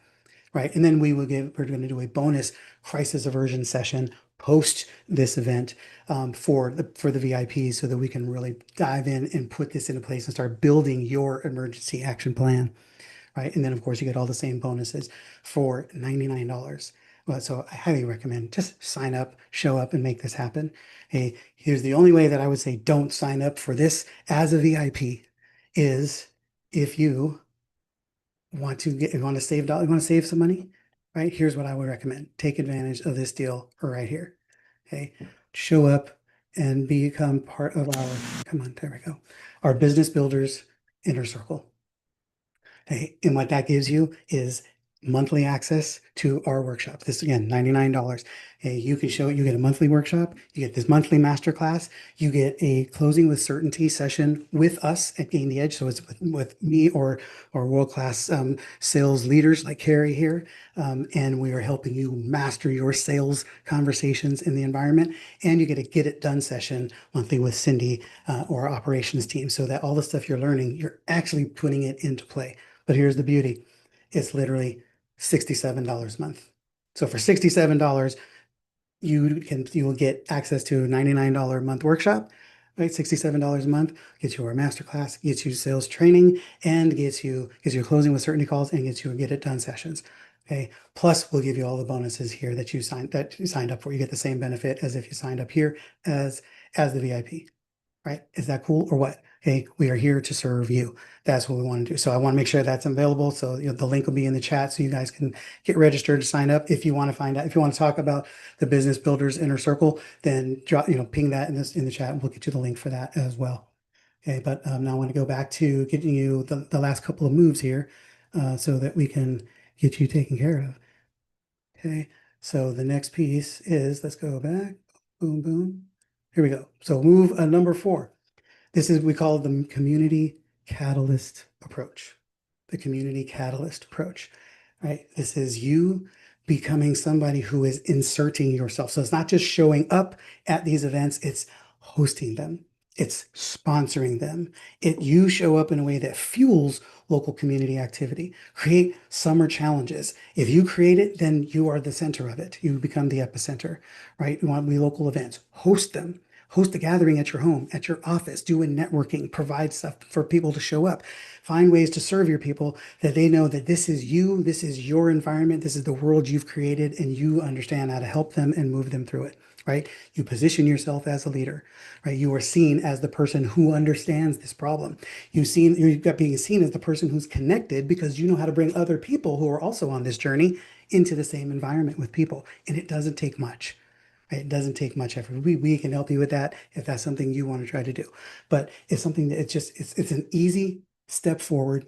Right. And then we're going to do a bonus crisis aversion session post this event for the VIPs so that we can really dive in and put this into place and start building your emergency action plan. Right. And then, of course, you get all the same bonuses for $99. Well, so I highly recommend just sign up, show up, and make this happen. Hey, here's the only way that I would say don't sign up for this as a VIP is if you want to save dollars, you want to save some money, right? Here's what I would recommend. Take advantage of this deal right here. Okay. Show up and become part of come on, there we go. Our business builders inner circle. Okay. And what that gives you is monthly access to our workshop. This again, $99. Hey, you get a monthly workshop, you get this monthly masterclass, you get a closing with certainty session with us at Gain the Edge. So it's with me or world-class sales leaders like Carrie here. And we are helping you master your sales conversations in the environment. And you get a get it done session monthly with Cindy or our operations team so that all the stuff you're learning, you're actually putting it into play. But here's the beauty. It's literally $67 a month. So for $67, you will get access to a $99 a month workshop, right? $67 a month gets you our masterclass, gets you sales training, and gets you closing with certainty calls and gets you a get it done sessions. Okay. Plus, we'll give you all the bonuses here that you signed up for. You get the same benefit as if you signed up here as the VIP, right? Is that cool or what? Hey, we are here to serve you. That's what we want to do. So I want to make sure that's available. So the link will be in the chat so you guys can get registered to sign up. If you want to find out, if you want to talk about the Business Builders Inner Circle, then drop, ping that in the chat and we'll get you the link for that as well. Okay, but now I want to go back to getting you the last couple of moves here so that we can get you taken care of. Okay, so the next piece is, let's go back. Boom, boom. Here we go. So move number 4. This is, we call it the community catalyst approach. The community catalyst approach, right? This is you becoming somebody who is inserting yourself. So it's not just showing up at these events, it's hosting them. It's sponsoring them. You show up in a way that fuels local community activity. Create summer challenges. If you create it, then you are the center of it. You become the epicenter, right? You want to be local events. Host them. Host a gathering at your home, at your office, do a networking, provide stuff for people to show up. Find ways to serve your people that they know that this is you, this is your environment, this is the world you've created, and you understand how to help them and move them through it, right? You position yourself as a leader, right? You are seen as the person who understands this problem. You've got being seen as the person who's connected because you know how to bring other people who are also on this journey into the same environment with people. And it doesn't take much. It doesn't take much effort. We can help you with that if that's something you want to try to do. But it's something that it's an easy step forward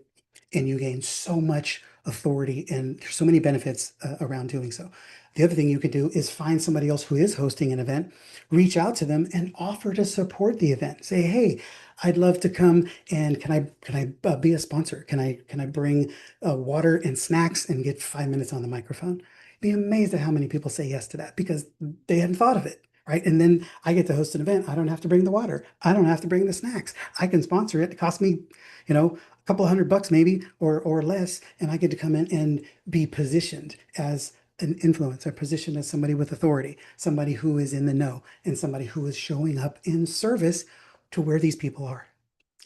and you gain so much authority and there's so many benefits around doing so. The other thing you could do is find somebody else who is hosting an event, reach out to them and offer to support the event. Say, hey, I'd love to come and can I be a sponsor? Can I bring water and snacks and get 5 minutes on the microphone? Be amazed at how many people say yes to that because they hadn't thought of it, right? And then I get to host an event. I don't have to bring the water. I don't have to bring the snacks. I can sponsor it. It costs me, a couple of $100 maybe or less, and I get to come in and be positioned as an influencer, positioned as somebody with authority, somebody who is in the know, and somebody who is showing up in service to where these people are.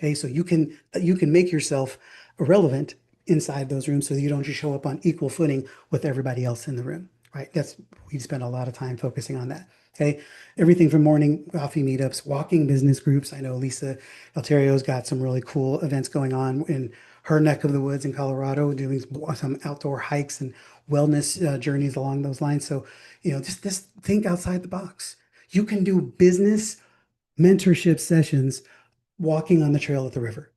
Okay, so you can make yourself irrelevant inside those rooms so you don't just show up on equal footing with everybody else in the room, right? We spend a lot of time focusing on that. Okay, everything from morning coffee meetups, walking business groups. I know Lisa Alterio's got some really cool events going on in her neck of the woods in Colorado, doing some outdoor hikes and wellness journeys along those lines. So, just think outside the box. You can do business mentorship sessions walking on the trail at the river,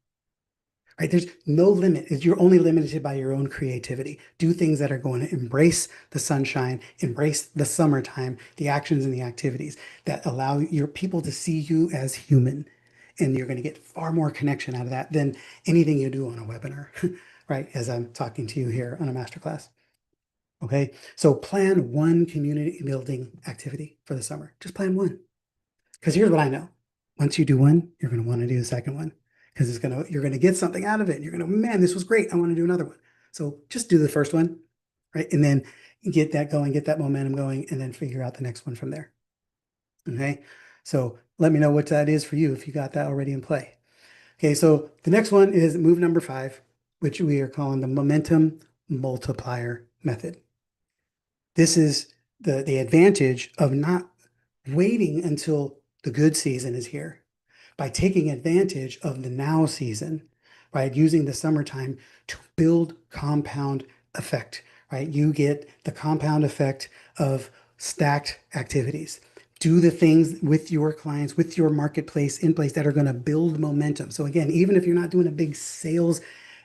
right? There's no limit. You're only limited by your own creativity. Do things that are going to embrace the sunshine, embrace the summertime, the actions and the activities that allow your people to see you as human. And you're going to get far more connection out of that than anything you do on a webinar, right? As I'm talking to you here on a masterclass. Okay. So plan one community building activity for the summer. Just plan one. Because here's what I know. Once you do one, you're going to want to do the second one because you're going to get something out of it. You're going to, man, this was great. I want to do another one. So just do the first one, right? And then get that going, get that momentum going, and then figure out the next one from there. Okay. So let me know what that is for you if you got that already in play. Okay. So the next one is move number 5, which we are calling the momentum multiplier method. This is the advantage of not waiting until the good season is here by taking advantage of the now season, right? Using the summertime to build compound effect, right? You get the compound effect of stacked activities. Do the things with your clients, with your marketplace in place that are going to build momentum. So again, even if you're not doing a big sales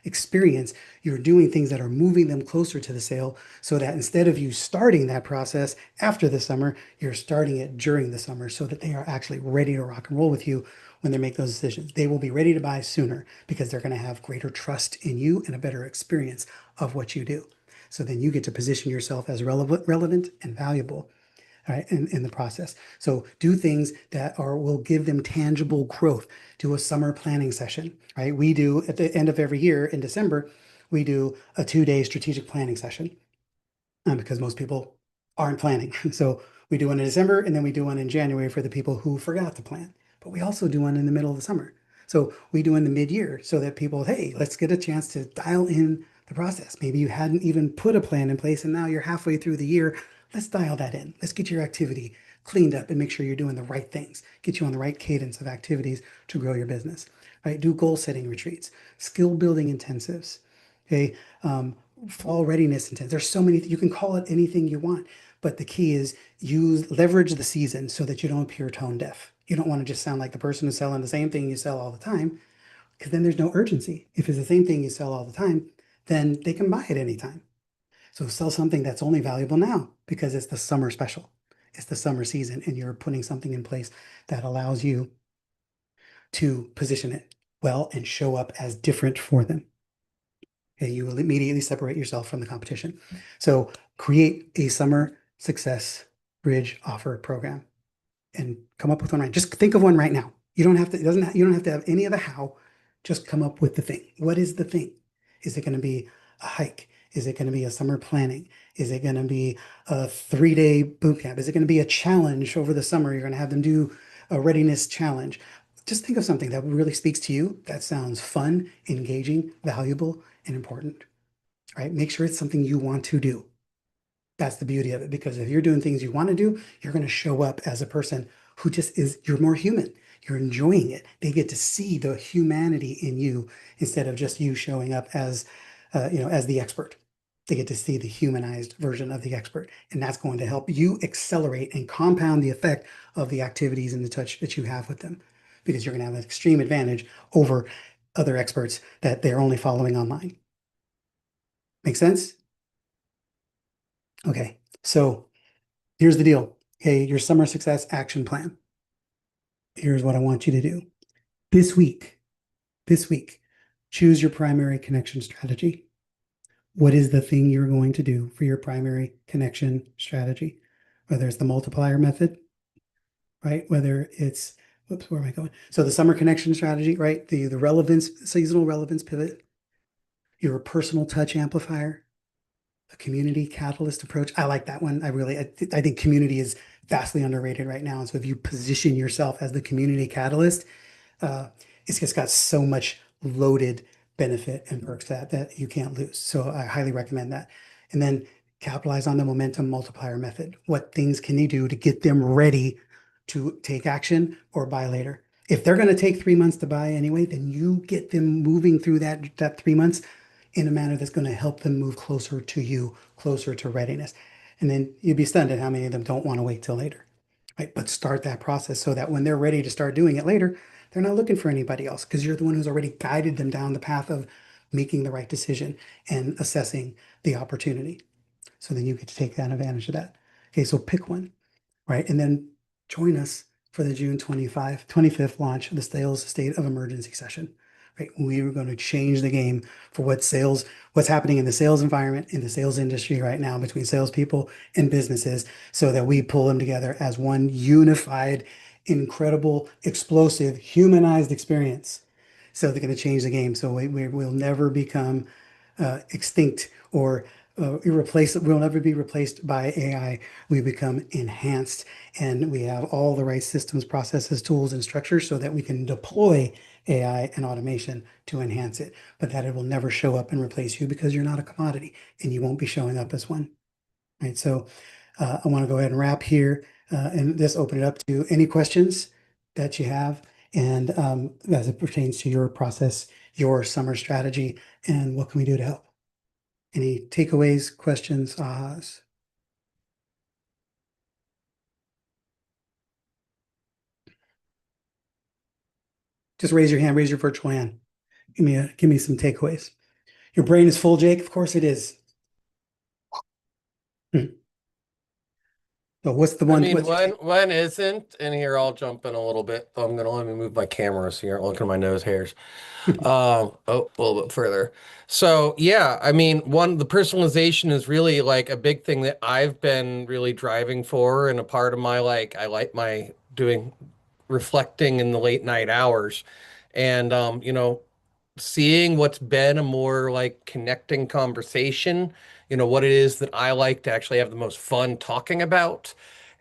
experience, you're doing things that are moving them closer to the sale so that instead of you starting that process after the summer, you're starting it during the summer so that they are actually ready to rock and roll with you when they make those decisions. They will be ready to buy sooner because they're going to have greater trust in you and a better experience of what you do. So then you get to position yourself as relevant and valuable, right, in the process. So do things that will give them tangible growth. Do a summer planning session, right? We do at the end of every year in December, we do a 2-day strategic planning session because most people aren't planning. So we do one in December and then we do one in January for the people who forgot to plan. but we also do one in the middle of the summer. So we do in the mid-year so that people, hey, let's get a chance to dial in the process. Maybe you hadn't even put a plan in place and now you're halfway through the year. Let's dial that in. Let's get your activity cleaned up and make sure you're doing the right things. Get you on the right cadence of activities to grow your business. Right? Do goal setting retreats, skill building intensives. Okay, fall readiness intensives. There's so many. You can call it anything you want, but the key is use leverage the season so that you don't appear tone deaf. You don't want to just sound like the person who's selling the same thing you sell all the time, because then there's no urgency. If it's the same thing you sell all the time, then they can buy it anytime. So sell something that's only valuable now because it's the summer special. It's the summer season, and you're putting something in place that allows you to position it well and show up as different for them. Okay, you will immediately separate yourself from the competition. So create a summer success bridge offer program and come up with one right. Just think of one right now. You don't have to, it doesn't, you don't have to have any of the how. Just come up with the thing. What is the thing? Is it going to be a hike? Is it going to be a summer planning? Is it going to be a 3-day boot camp? Is it going to be a challenge over the summer? You're going to have them do a readiness challenge. Just think of something that really speaks to you, that sounds fun, engaging, valuable, and important. Right? Make sure it's something you want to do. That's the beauty of it, because if you're doing things you want to do, you're going to show up as a person who just is, you're more human. You're enjoying it. They get to see the humanity in you instead of just you showing up as, as the expert. They get to see the humanized version of the expert. And that's going to help you accelerate and compound the effect of the activities and the touch that you have with them, because you're going to have an extreme advantage over other experts that they're only following online. Make sense? Okay. So here's the deal. Okay, your summer success action plan. Here's what I want you to do. This week, this week, choose your primary connection strategy. What is the thing you're going to do for your primary connection strategy? Whether it's the multiplier method, right? Whether it's, whoops, where am I going? So the summer connection strategy, right? The relevance, seasonal relevance pivot, your personal touch amplifier, a community catalyst approach. I like that one. I think community is vastly underrated right now. And so if you position yourself as the community catalyst, uh, it's just got so much loaded benefit and perks that you can't lose. So I highly recommend that. And then capitalize on the momentum multiplier method. What things can you do to get them ready to take action or buy later? If they're going to take 3 months to buy anyway, then you get them moving through that 3 months in a manner that's going to help them move closer to you, closer to readiness. And then you'd be stunned at how many of them don't want to wait till later. Right? But start that process so that when they're ready to start doing it later, they're not looking for anybody else, because you're the one who's already guided them down the path of making the right decision and assessing the opportunity. So then you get to take that advantage of that. Okay, so pick one, right? And then join us for the June 25th launch of the Sales State of Emergency session. Right? We are going to change the game for what's happening in the sales environment, in the sales industry right now between salespeople and businesses, so that we pull them together as one unified, incredible, explosive, humanized experience. So they're going to change the game. So we'll never become extinct or irreplaceable. We'll never be replaced by AI. We become enhanced, and we have all the right systems, processes, tools, and structures so that we can deploy AI and automation to enhance it, but that it will never show up and replace you, because you're not a commodity and you won't be showing up as one. Right. So I want to go ahead and wrap here and just open it up to any questions that you have, and as it pertains to your process, your summer strategy, and what can we do to help? Any takeaways, questions, ahas? Just raise your hand, raise your virtual hand. Give me some takeaways. Your brain is full, Jake. Of course it is. Hmm. So what's the I one? mean, What's your when take? when isn't? And here I'll jump in a little bit. I'm gonna let me move my cameras here. Look at my nose hairs. Oh, a little bit further. So yeah, I mean, the personalization is really like a big thing that I've been really driving for, and a part of my I like my doing reflecting in the late night hours, and seeing what's been a more like connecting conversation, what it is that I like to actually have the most fun talking about.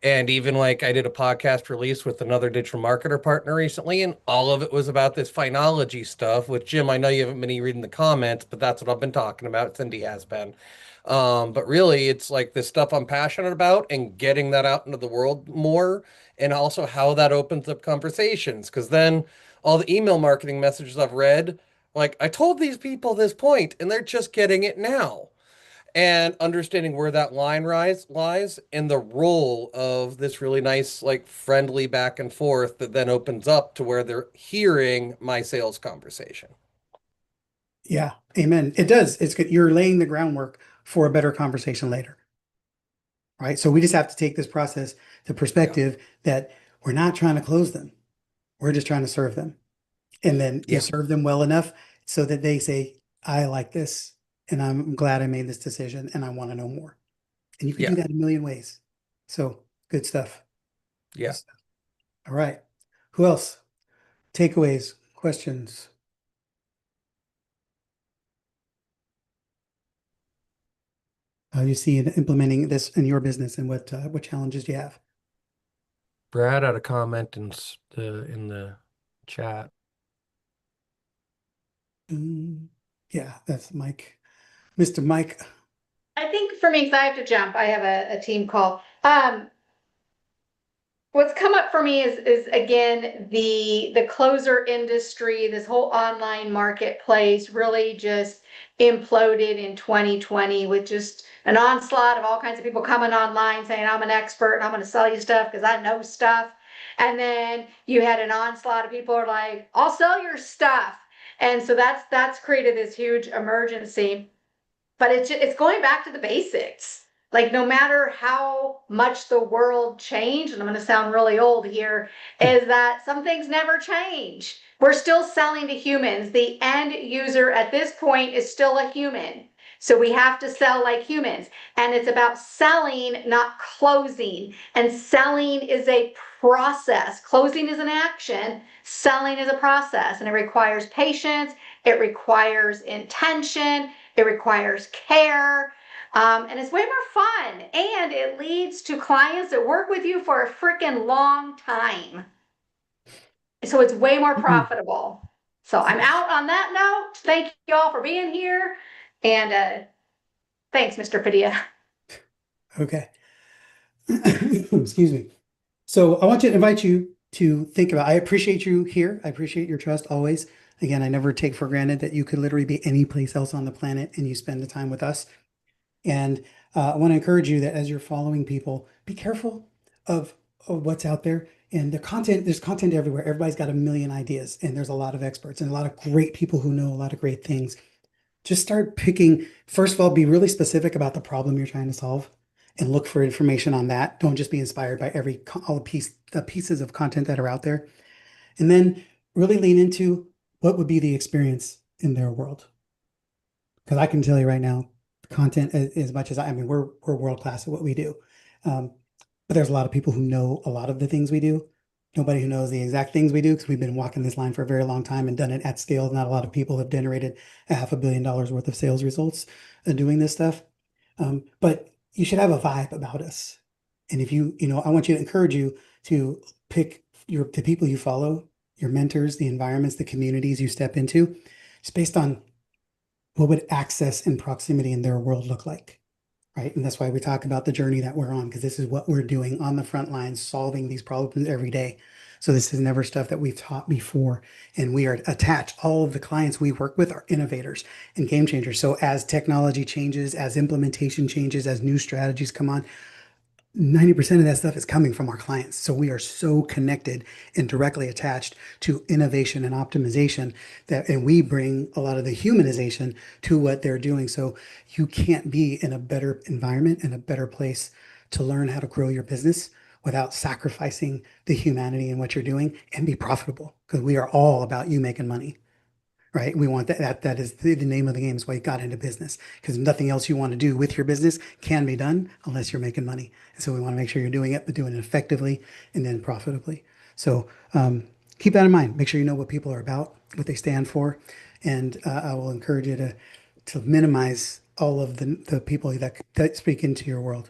And even like I did a podcast release with another digital marketer partner recently, and all of it was about this phenology stuff. With Jim, I know you haven't been reading the comments, but that's what I've been talking about. Cindy has been. But really, it's like this stuff I'm passionate about and getting that out into the world more, and also how that opens up conversations. Because then all the email marketing messages I've read, like I told these people this point, and they're just getting it now, and understanding where that line lies and the role of this really nice, like friendly back and forth that then opens up to where they're hearing my sales conversation. Yeah, amen. It does. It's good. You're laying the groundwork for a better conversation later, right? So we just have to take this process, the Yeah. perspective that we're not trying to close them. We're just trying to serve them. And then you Yeah. serve them well enough so that they say, I like this and I'm glad I made this decision and I want to know more. And you can do Yeah. that a million ways. So good stuff. Good Yeah. stuff. All right. Who else? Takeaways, questions. How you see in implementing this in your business and what challenges do you have? Brad had a comment in the chat. Yeah, that's Mike. Mr. Mike. I think for me, because I have to jump, I have a team call. What's come up for me is again the closer industry, this whole online marketplace really just imploded in 2020 with just an onslaught of all kinds of people coming online saying I'm an expert and I'm going to sell you stuff because I know stuff. And then you had an onslaught of people who are like, I'll sell your stuff. And so that's created this huge emergency, but it's going back to the basics. Like no matter how much the world changed, and I'm going to sound really old here, is that some things never change. We're still selling to humans. The end user at this point is still a human. So we have to sell like humans. And it's about selling, not closing. And selling is a process. Closing is an action. Selling is a process. And it requires patience. It requires intention. It requires care. And it's way more fun. And it leads to clients that work with you for a freaking long time. So it's way more Mhm. profitable. So I'm Yes. out on that note. Thank you all for being here. And thanks, Mr. Padilla. Okay. Excuse me. So I want to invite you to think about, I appreciate you here. I appreciate your trust always. Again, I never take for granted that you could literally be any place else on the planet and you spend the time with us. And I want to encourage you that as you're following people, be careful of, of what's out there. And the content, there's content everywhere. Everybody's got a million ideas, and there's a lot of experts and a lot of great people who know a lot of great things. Just start picking, first of all, be really specific about the problem you're trying to solve and look for information on that. Don't just be inspired by all the pieces of content that are out there. And then really lean into what would be the experience in their world. Because I can tell you right now, content as much as I mean, we're world class at what we do. Um, but there's a lot of people who know a lot of the things we do. Nobody who knows the exact things we do because we've been walking this line for a very long time and done it at scale. Not a lot of people have generated $500 million worth of sales results doing this stuff. But you should have a vibe about us. And if I want you to encourage you to pick the people you follow, your mentors, the environments, the communities you step into, just based on what would access and proximity in their world look like, right? And that's why we talk about the journey that we're on, because this is what we're doing on the front lines, solving these problems every day. So this is never stuff that we've taught before. And we are attached. All of the clients we work with are innovators and game changers. So as technology changes, as implementation changes, as new strategies come on, 90% of that stuff is coming from our clients. So we are so connected and directly attached to innovation and optimization and we bring a lot of the humanization to what they're doing. So you can't be in a better environment and a better place to learn how to grow your business without sacrificing the humanity in what you're doing and be profitable, because we are all about you making money. Right. We want that is the name of the game, is why you got into business, because nothing else you want to do with your business can be done unless you're making money. And so we want to make sure you're doing it, but doing it effectively and then profitably. So keep that in mind. Make sure you know what people are about, what they stand for. And I will encourage you to minimize all of the people that speak into your world.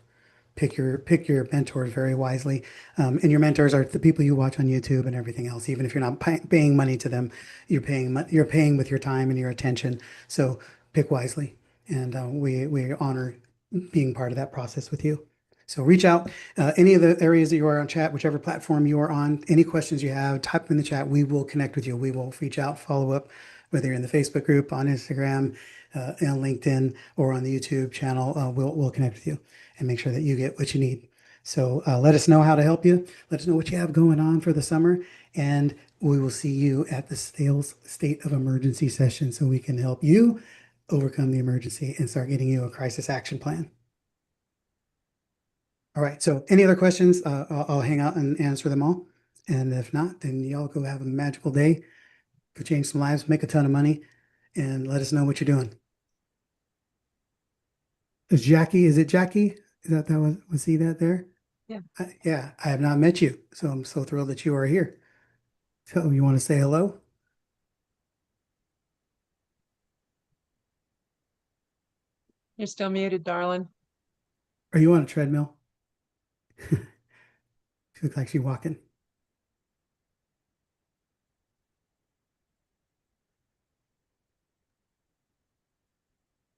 pick your mentors very wisely. And your mentors are the people you watch on YouTube and everything else. Even if you're not paying money to them, you're paying with your time and your attention. So pick wisely, and we honor being part of that process with you. So reach out, any of the areas that you are on chat, whichever platform you are on, any questions you have, type them in the chat. We will connect with you. We will reach out, follow up, whether you're in the Facebook group, on Instagram, on LinkedIn, or on the YouTube channel. We'll connect with you and make sure that you get what you need. So let us know how to help you. Let us know what you have going on for the summer, and we will see you at the sales state of emergency session so we can help you overcome the emergency and start getting you a crisis action plan. All right. So any other questions? I'll hang out and answer them all. And if not, then y'all go have a magical day, go change some lives, make a ton of money, and let us know what you're doing. Is it Jackie? Was he that there? Yeah. Yeah, I have not met you, so I'm so thrilled that you are here. So you want to say hello? You're still muted, darling. Are you on a treadmill? She looks like she's walking.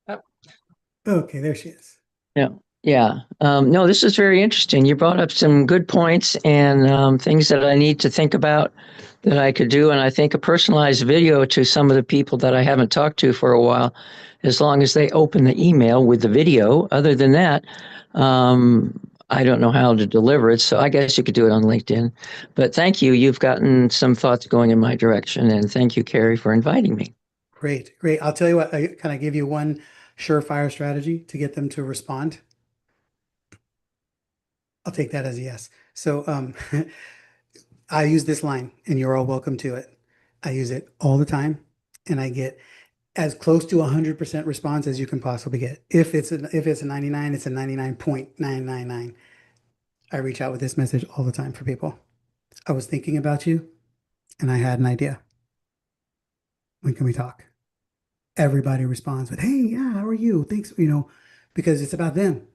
Oh. Okay, there she is. Yeah. Yeah. No, this is very interesting. You brought up some good points and things that I need to think about that I could do. And I think a personalized video to some of the people that I haven't talked to for a while, as long as they open the email with the video. Other than that, I don't know how to deliver it. So I guess you could do it on LinkedIn. But thank you. You've gotten some thoughts going in my direction. And thank you, Carrie, for inviting me. Great. I'll tell you what, can I give you one surefire strategy to get them to respond? I'll take that as a yes. So I use this line, and you're all welcome to it. I use it all the time, and I get as close to 100% response as you can possibly get. If it's a 99, it's a 99.999. I reach out with this message all the time for people. I was thinking about you, and I had an idea. When can we talk? Everybody responds with, "Hey, yeah, how are you? Thanks," because it's about them.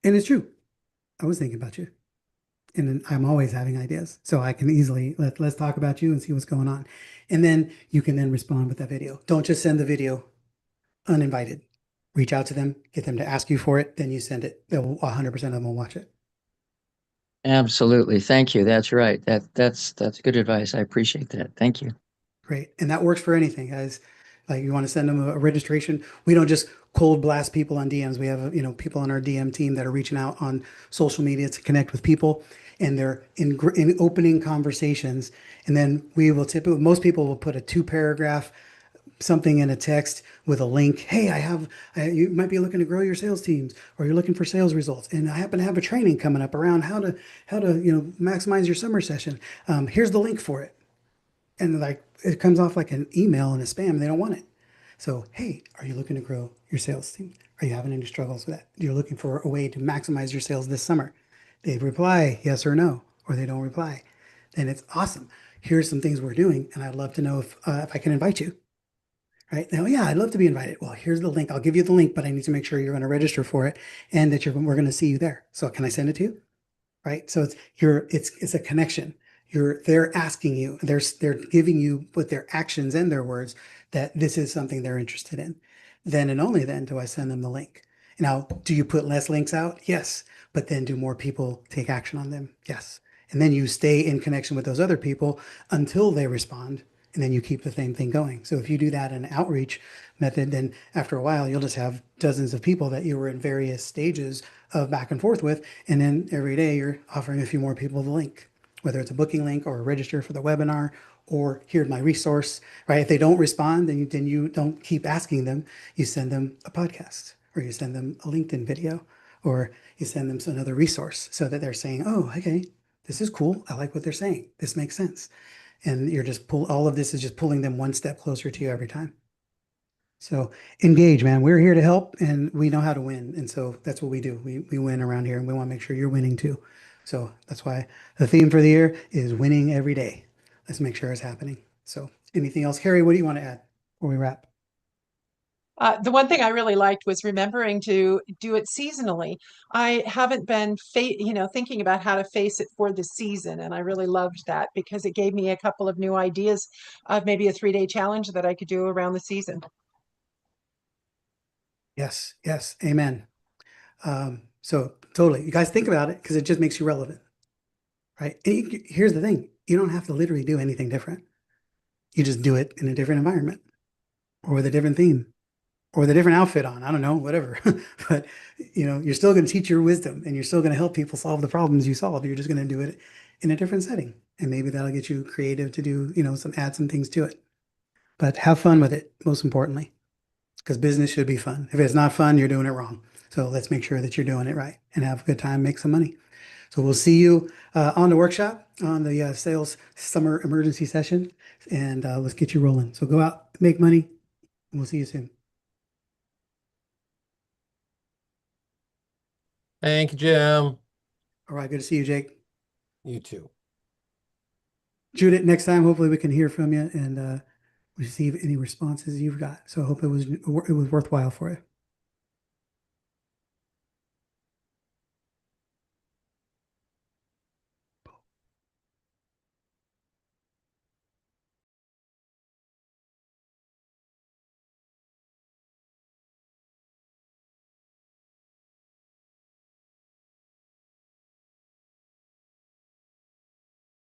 And it's true. I was thinking about you. And then I'm always having ideas. So I can easily let's talk about you and see what's going on. And then you can then respond with that video. Don't just send the video uninvited. Reach out to them, get them to ask you for it, then you send it. They'll 100% of them will watch it. Absolutely. Thank you. That's right. That's good advice. I appreciate that. Thank you. Great. And that works for anything, guys. Like you want to send them a registration. We don't just cold blast people on DMs. We have, people on our DM team that are reaching out on social media to connect with people, and they're in opening conversations. And then most people will put a 2-paragraph something in a text with a link. Hey, you might be looking to grow your sales teams, or you're looking for sales results. And I happen to have a training coming up around how to maximize your summer session. Here's the link for it. And like, it comes off like an email and a spam. They don't want it. So, hey, are you looking to grow your sales team? Are you having any struggles with that? You're looking for a way to maximize your sales this summer. They reply yes or no, or they don't reply. Then it's awesome. Here's some things we're doing, and I'd love to know if I can invite you. Right now, yeah, I'd love to be invited. Well, here's the link. I'll give you the link, but I need to make sure you're going to register for it, and that we're going to see you there. So, can I send it to you? Right. So it's a connection. They're asking you, they're giving you with their actions and their words that this is something they're interested in. Then and only then do I send them the link. Now, do you put less links out? Yes. But then do more people take action on them? Yes. And then you stay in connection with those other people until they respond. And then you keep the same thing going. So if you do that in an outreach method, then after a while, you'll just have dozens of people that you were in various stages of back and forth with. And then every day you're offering a few more people the link, whether it's a booking link or a register for the webinar, or here's my resource, right? If they don't respond, then you don't keep asking them. You send them a podcast, or you send them a LinkedIn video, or you send them another resource so that they're saying, oh, okay, this is cool. I like what they're saying. This makes sense. And all of this is just pulling them one step closer to you every time. So engage, man. We're here to help, and we know how to win. And so that's what we do. We win around here, and we want to make sure you're winning too. So that's why the theme for the year is winning every day. Let's make sure it's happening. So anything else? Carrie, what do you want to add before we wrap? The one thing I really liked was remembering to do it seasonally. I haven't been, thinking about how to face it for the season, and I really loved that because it gave me a couple of new ideas of maybe a 3-day challenge that I could do around the season. Yes, yes, amen. So totally, you guys think about it because it just makes you relevant, right? And here's the thing: you don't have to literally do anything different. You just do it in a different environment or with a different theme or with a different outfit on. I don't know, whatever. But you're still going to teach your wisdom and you're still going to help people solve the problems you solve. You're just going to do it in a different setting, and maybe that'll get you creative to do add some things to it. But have fun with it, most importantly, because business should be fun. If it's not fun, you're doing it wrong. So let's make sure that you're doing it right and have a good time, make some money. So we'll see you on the workshop, on the sales summer emergency session, and let's get you rolling. So go out, make money, and we'll see you soon. Thank you, Jim. All right, good to see you, Jake. You too. Judith, next time, hopefully we can hear from you and receive any responses you've got. So I hope it was worthwhile for you.